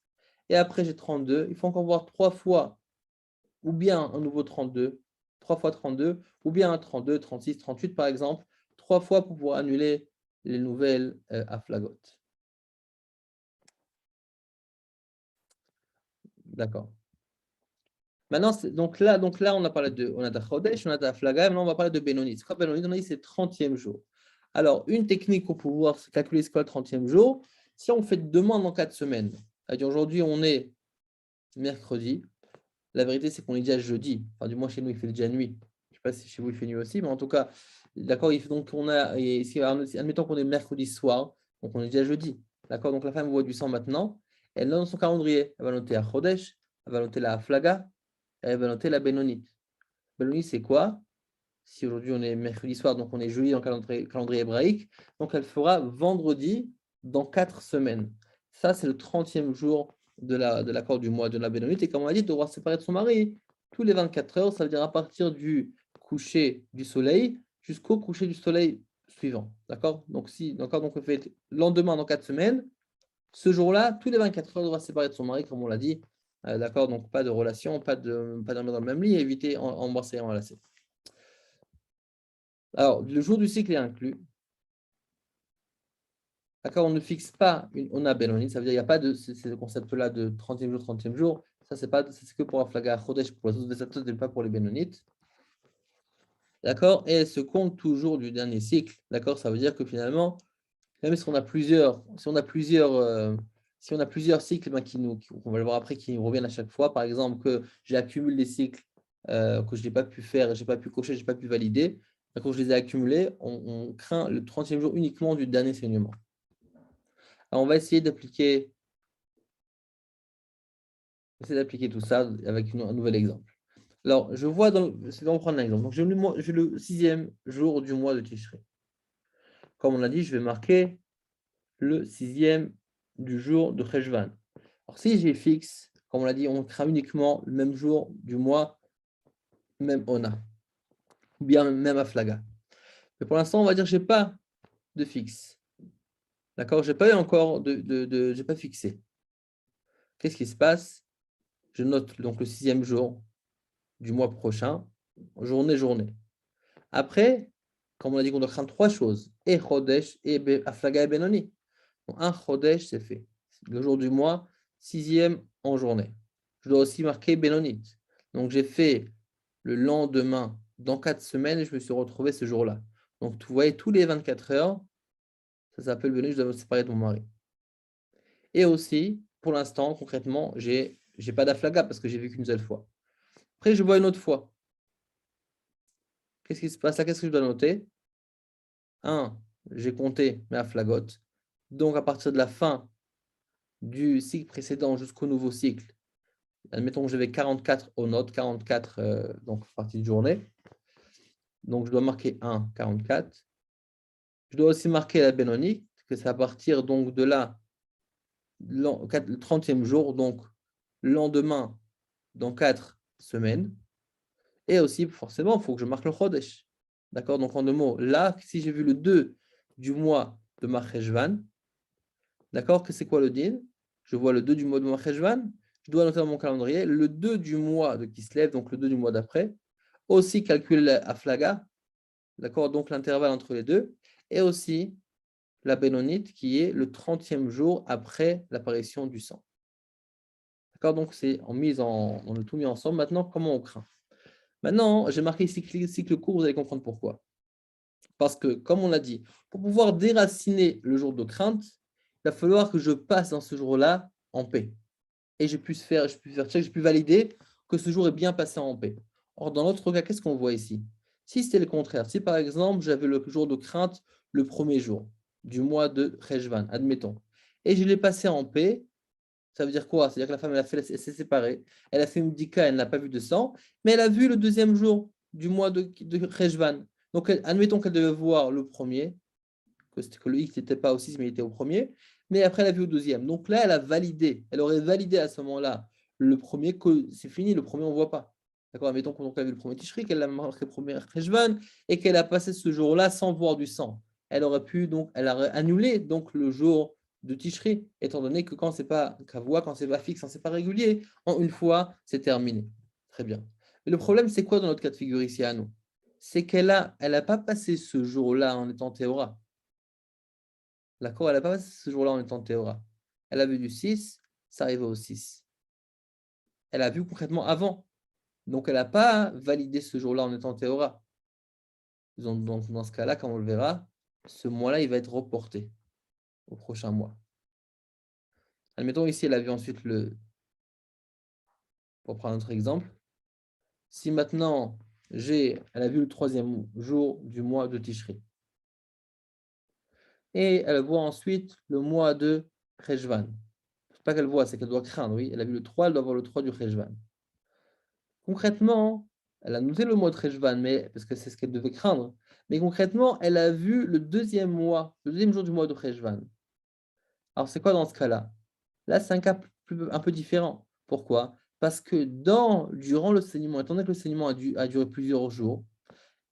et après j'ai 32, il faut encore voir 3 fois, ou bien un nouveau 32, 3 fois 32, ou bien un 32, 36, 38 par exemple, 3 fois pour pouvoir annuler les nouvelles aflagotes. D'accord. Maintenant, donc là, on a parlé on a de Chodesh, on a de Flaga, maintenant on va parler de Benoni. C'est quoi Benoni? Benoni, c'est 30e jour. Alors, une technique pour pouvoir calculer ce qu'est le 30e jour, si on fait 2 mois dans 4 semaines, c'est-à-dire aujourd'hui, on est mercredi, la vérité, c'est qu'on est déjà jeudi. Enfin, du moins, chez nous, il fait déjà nuit. Je ne sais pas si chez vous, il fait nuit aussi, mais en tout cas, d'accord, donc admettons qu'on est mercredi soir, donc on est déjà jeudi. D'accord, donc la femme voit du sang maintenant, elle note dans son calendrier. Elle va noter à Chodesh, elle va noter la Flaga, elle va noter la Bénonite. Bénonite, c'est quoi? Si aujourd'hui on est mercredi soir, donc on est jeudi dans le calendrier hébraïque, donc elle fera vendredi dans 4 semaines. Ça, c'est le 30e jour de l'accord du mois de la Bénonite. Et comme on a dit, elle devra se séparer de son mari tous les 24 heures, ça veut dire à partir du coucher du soleil jusqu'au coucher du soleil suivant. D'accord? Donc, on fait le lendemain dans 4 semaines. Ce jour-là, tous les 24 heures, elle devra se séparer de son mari, comme on l'a dit. D'accord, donc pas de relation, pas dormir dans le même lit, éviter embrasser et enlacer. Alors, le jour du cycle est inclus. D'accord, on ne fixe pas une ona benoni, ça veut dire qu'il n'y a pas de ce concept-là de 30e jour, 30e jour. Ça, c'est que pour Aflaga Chodesh, pour les autres Vesatot, et pas pour les Benonites. D'accord, et elle se compte toujours du dernier cycle. D'accord, ça veut dire que finalement, même si on a plusieurs, cycles qu'on va le voir après, qui nous reviennent à chaque fois, par exemple, que j'ai accumulé des cycles que je n'ai pas pu faire, je n'ai pas pu cocher, je n'ai pas pu valider, quand je les ai accumulés, on craint le 30e jour uniquement du dernier saignement. Alors, on va essayer d'appliquer tout ça avec un nouvel exemple. Alors, je vois on va prendre un exemple. Donc, j'ai le 6e jour du mois de Tishrei. Comme on l'a dit, je vais marquer le 6e du jour de Cheshvan. Alors, si j'ai fixe, comme on l'a dit, on craint uniquement le même jour du mois, même Ona, ou bien même Aflaga. Mais pour l'instant, on va dire que je n'ai pas de fixe. D'accord? Je n'ai pas eu encore j'ai pas fixé. Qu'est-ce qui se passe? Je note donc le 6e jour du mois prochain, journée. Après, comme on a dit qu'on doit craindre 3 choses, et Chodesh, et Aflaga et Benoni. Donc, un Chodesh, c'est fait. Le jour du mois, 6e en journée. Je dois aussi marquer Benonit. Donc, j'ai fait le lendemain, dans 4 semaines, et je me suis retrouvé ce jour-là. Donc, vous voyez, tous les 24 heures, ça s'appelle Benonit, je dois me séparer de mon mari. Et aussi, pour l'instant, concrètement, j'ai pas d'Aflaga parce que j'ai vu qu'une seule fois. Après, je vois une autre fois. Qu'est-ce qui se passe là? Qu'est-ce que je dois noter? 1, j'ai compté mes Aflagotes. Donc, à partir de la fin du cycle précédent jusqu'au nouveau cycle, admettons que j'avais 44 au notes, 44 donc partie de journée. Donc, je dois marquer 1, 44. Je dois aussi marquer la Benoni, que c'est à partir donc de là, le 30e jour, donc le lendemain, dans 4 semaines. Et aussi, forcément, il faut que je marque le Chodesh. D'accord? Donc, en 2 mots, là, si j'ai vu le 2 du mois de Marcheshvan, D'accord? Que c'est quoi le din? Je vois le 2 du mois de Cheshvan. Je dois noter dans mon calendrier le 2 du mois de Kislev, donc le 2 du mois d'après. Aussi calculer la flaga, d'accord? Donc l'intervalle entre les deux. Et aussi la bénonite qui est le 30e jour après l'apparition du sang. D'accord? Donc c'est on a tout mis ensemble. Maintenant, comment on craint? Maintenant, j'ai marqué cycle court, vous allez comprendre pourquoi. Parce que, comme on l'a dit, pour pouvoir déraciner le jour de crainte, il va falloir que je passe dans ce jour-là en paix. Et je puisse faire check, je puisse valider que ce jour est bien passé en paix. Or, dans l'autre cas, qu'est-ce qu'on voit ici? Si c'était le contraire, si par exemple, j'avais le jour de crainte le premier jour du mois de Cheshvan, admettons, et je l'ai passé en paix, ça veut dire quoi? C'est-à-dire que la femme, elle s'est séparée, elle a fait une bdika, elle n'a pas vu de sang, mais elle a vu le deuxième jour du mois de Cheshvan. Donc, admettons qu'elle devait voir le premier, que le X n'était pas au 6, mais il était au premier, mais après, elle a vu au deuxième. Donc là, elle a validé, elle aurait validé à ce moment-là le premier, que c'est fini, le premier, on ne voit pas. D'accord? Admettons qu'on a vu le premier Tishri, qu'elle a marqué le premier Cheshvan, et qu'elle a passé ce jour-là sans voir du sang. Elle aurait pu, donc, elle aurait annulé donc, le jour de Tishri, étant donné que quand c'est pas kavua, quand c'est pas fixe, quand c'est pas régulier, en une fois, c'est terminé. Très bien. Mais le problème, c'est quoi dans notre cas de figure ici à nous? C'est qu'elle a pas passé ce jour-là en étant théora. D'accord? Elle n'a pas passé ce jour-là en étant théora. Elle a vu du 6, ça arrivait au 6. Elle a vu concrètement avant. Donc, elle n'a pas validé ce jour-là en étant théora. Dans ce cas-là, comme on le verra, ce mois-là, il va être reporté au prochain mois. Admettons ici, elle a vu ensuite pour prendre un autre exemple, si maintenant, elle a vu le 3e jour du mois de Tishri. Et elle voit ensuite le mois de Cheshvan. Ce n'est pas qu'elle voit, c'est qu'elle doit craindre, oui. Elle a vu le 3, elle doit voir le 3 du Cheshvan. Concrètement, elle a noté le mois de Cheshvan, mais parce que c'est ce qu'elle devait craindre. Mais concrètement, elle a vu le deuxième jour du mois de Cheshvan. Alors, c'est quoi dans ce cas-là? Là, c'est un cas un peu différent. Pourquoi? Parce que durant le saignement, étant donné que le saignement a duré plusieurs jours,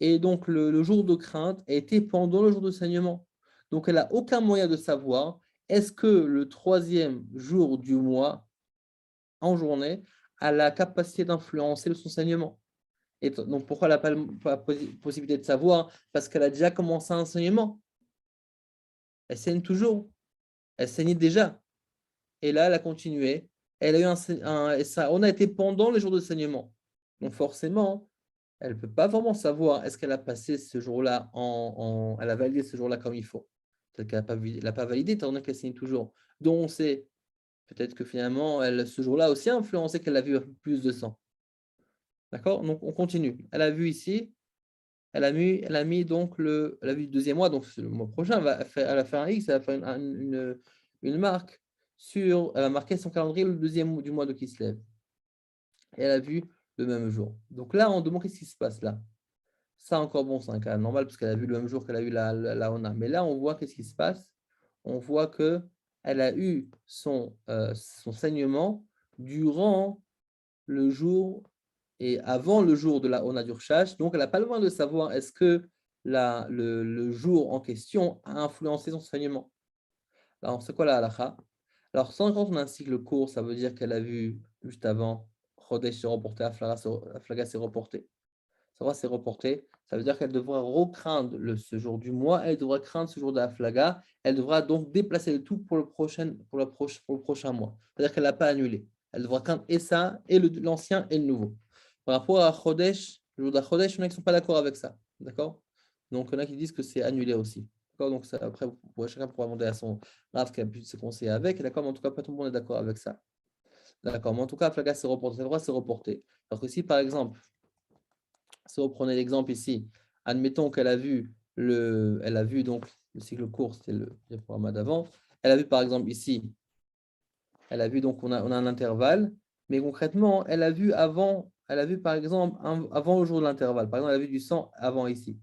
et donc le jour de crainte a été pendant le jour de saignement. Donc, elle n'a aucun moyen de savoir est-ce que le 3e jour du mois, en journée, a la capacité d'influencer son saignement. Et donc, pourquoi elle n'a pas la possibilité de savoir? Parce qu'elle a déjà commencé un enseignement. Elle saigne toujours. Elle saignait déjà. Et là, elle a continué. Elle a eu et ça, on a été pendant les jours de saignement. Donc, forcément, elle ne peut pas vraiment savoir est-ce qu'elle a passé ce jour-là elle a validé ce jour-là comme il faut. Peut-être qu'elle n'a pas validé, étant donné qu'elle saigne toujours. Donc, on sait peut-être que finalement, ce jour-là aussi a influencé qu'elle a vu plus de sang. D'accord? Donc, on continue. Elle a vu ici, elle a mis donc elle a vu le deuxième mois, donc le mois prochain, elle a fait un X, elle a fait une marque elle va marquer son calendrier le deuxième du mois de Kislev. Et elle a vu le même jour. Donc là, on demande qu'est-ce qui se passe là. Ça encore bon, c'est un cas normal parce qu'elle a vu le même jour qu'elle a eu la Ona. Mais là, on voit qu'est-ce qui se passe. On voit que elle a eu son saignement durant le jour et avant le jour de la Ona d'Urshach. Donc, elle n'a pas le moyen de savoir est-ce que le jour en question a influencé son saignement. Alors, c'est quoi la halakha? Alors, quand on a un cycle court, ça veut dire qu'elle a vu juste avant, Chodesh s'est reporté, Aflaga s'est reporté. Ça s'est reporté. Ça veut dire qu'elle devra recraindre ce jour du mois, elle devra craindre ce jour de Aflaga, elle devra donc déplacer le tout pour le prochain mois. C'est-à-dire qu'elle n'a pas annulé. Elle devra craindre et ça, et l'ancien et le nouveau. Par rapport à Chodesh, le jour de Chodesh, il y en a qui ne sont pas d'accord avec ça. D'accord? Donc, il y en a qui disent que c'est annulé aussi. D'accord? Donc, ça, après, chacun pourra demander à son Rav qui a pu se conseiller avec. D'accord? Mais en tout cas, pas tout le monde est d'accord avec ça. D'accord? Mais en tout cas, Aflaga s'est reporté. Ça devra se reporter. Alors que si, par exemple, si vous prenez l'exemple ici, admettons qu'elle a vu donc le cycle court, c'était le programme d'avant. Elle a vu par exemple ici, elle a vu donc on a un intervalle, mais concrètement, elle a vu par exemple avant le jour de l'intervalle. Par exemple, elle a vu du sang avant ici.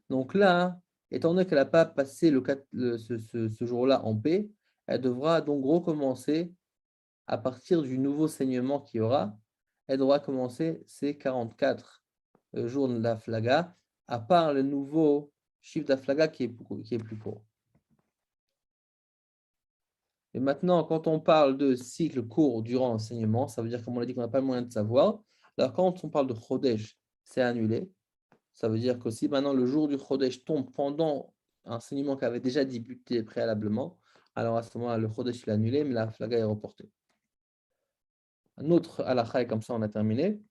Donc là, étant donné qu'elle n'a pas passé ce jour-là en paix, elle devra donc recommencer à partir du nouveau saignement qu'il y aura. Elle devra commencer ses 44 jours de la flaga, à part le nouveau chiffre d'Aflaga qui est plus court. Et maintenant, quand on parle de cycle court durant l'enseignement, ça veut dire, comme on l'a dit, qu'on n'a pas le moyen de savoir. Alors, quand on parle de Chodesh, c'est annulé. Ça veut dire que si maintenant le jour du Chodesh tombe pendant un enseignement qui avait déjà débuté préalablement, alors à ce moment-là, le Chodesh est annulé, mais la flaga est reportée. Un autre halakha, et comme ça on a terminé.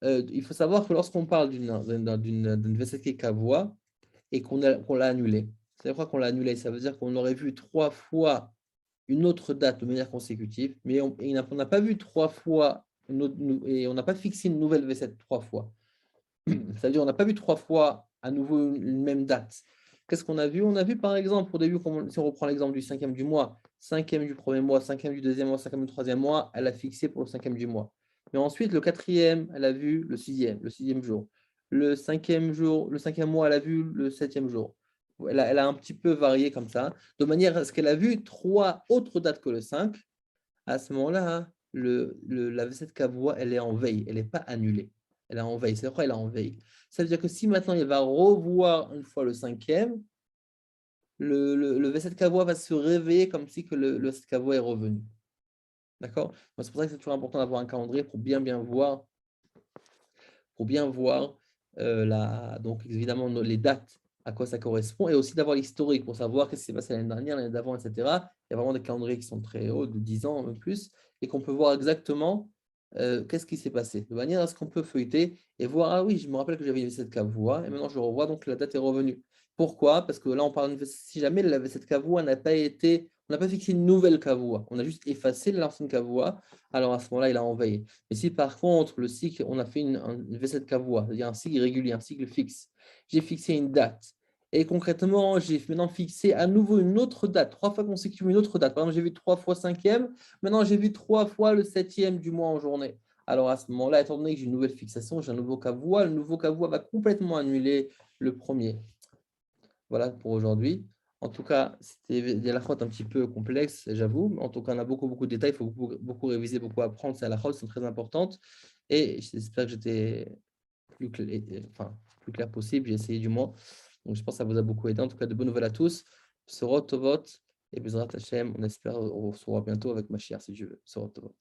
Il faut savoir que lorsqu'on parle d'une Veset Kavua et qu'on l'a annulé, c'est quoi qu'on l'a annulé? Ça veut dire qu'on aurait vu 3 fois une autre date de manière consécutive, mais on n'a pas vu 3 fois et on n'a pas fixé une nouvelle V7 3 fois. Ça veut dire qu'on n'a pas vu 3 fois à nouveau une même date. Qu'est-ce qu'on a vu? On a vu par exemple, au début, si on reprend l'exemple du 5e du mois, 5e du premier mois, 5e du deuxième mois, 5e du troisième mois, elle a fixé pour le 5e du mois. Mais ensuite, le 4e, elle a vu le 6e jour. Le 5e jour, le 5e mois, elle a vu le 7e jour. Elle a un petit peu varié comme ça, de manière à ce qu'elle a vu 3 autres dates que le 5. À ce moment-là, la V7 Kavua, elle est en veille, elle n'est pas annulée. Elle est en veille. C'est pourquoi elle est en veille. Ça veut dire que si maintenant il va revoir une fois le 5e, le V7 Kavua va se réveiller comme si que le V7 Kavua est revenu. D'accord? C'est pour ça que c'est toujours important d'avoir un calendrier pour bien voir, donc évidemment les dates, à quoi ça correspond, et aussi d'avoir l'historique pour savoir qu'est-ce qui s'est passé l'année dernière, l'année d'avant, etc. Il y a vraiment des calendriers qui sont très hauts, de 10 ans, même plus, et qu'on peut voir exactement qu'est-ce qui s'est passé, de manière à ce qu'on peut feuilleter et voir, ah oui, je me rappelle que j'avais une V7 Kavua, et maintenant je revois, donc la date est revenue. Pourquoi? Parce que là, on parle si jamais la V7 Kavua n'a pas été, on n'a pas fixé une nouvelle Kavua, on a juste effacé l'ancienne Kavua, alors à ce moment-là, il a envahi. Mais si par contre, le cycle, on a fait une V7 Kavua, c'est-à-dire un cycle régulier, un cycle fixe, j'ai fixé une date, et concrètement, j'ai maintenant fixé à nouveau une autre date, 3 fois consécutive une autre date. Par exemple, j'ai vu 3 fois 5e, maintenant j'ai vu 3 fois le 7e du mois en journée. Alors à ce moment-là, étant donné que j'ai une nouvelle fixation, j'ai un nouveau Kavua, le nouveau Kavua va complètement annuler le premier. Voilà pour aujourd'hui. En tout cas, c'était des halachot un petit peu complexes, j'avoue. En tout cas, on a beaucoup de détails. Il faut beaucoup réviser, beaucoup apprendre. Ces halachot sont très importantes. Et j'espère que j'étais plus clair possible. J'ai essayé du moins. Donc, je pense que ça vous a beaucoup aidé. En tout cas, de bonnes nouvelles à tous. Sorot Tovot et Bezrat Hashem. On espère on se revoit bientôt avec Mashiach, si Dieu veut. Sorot Tovot.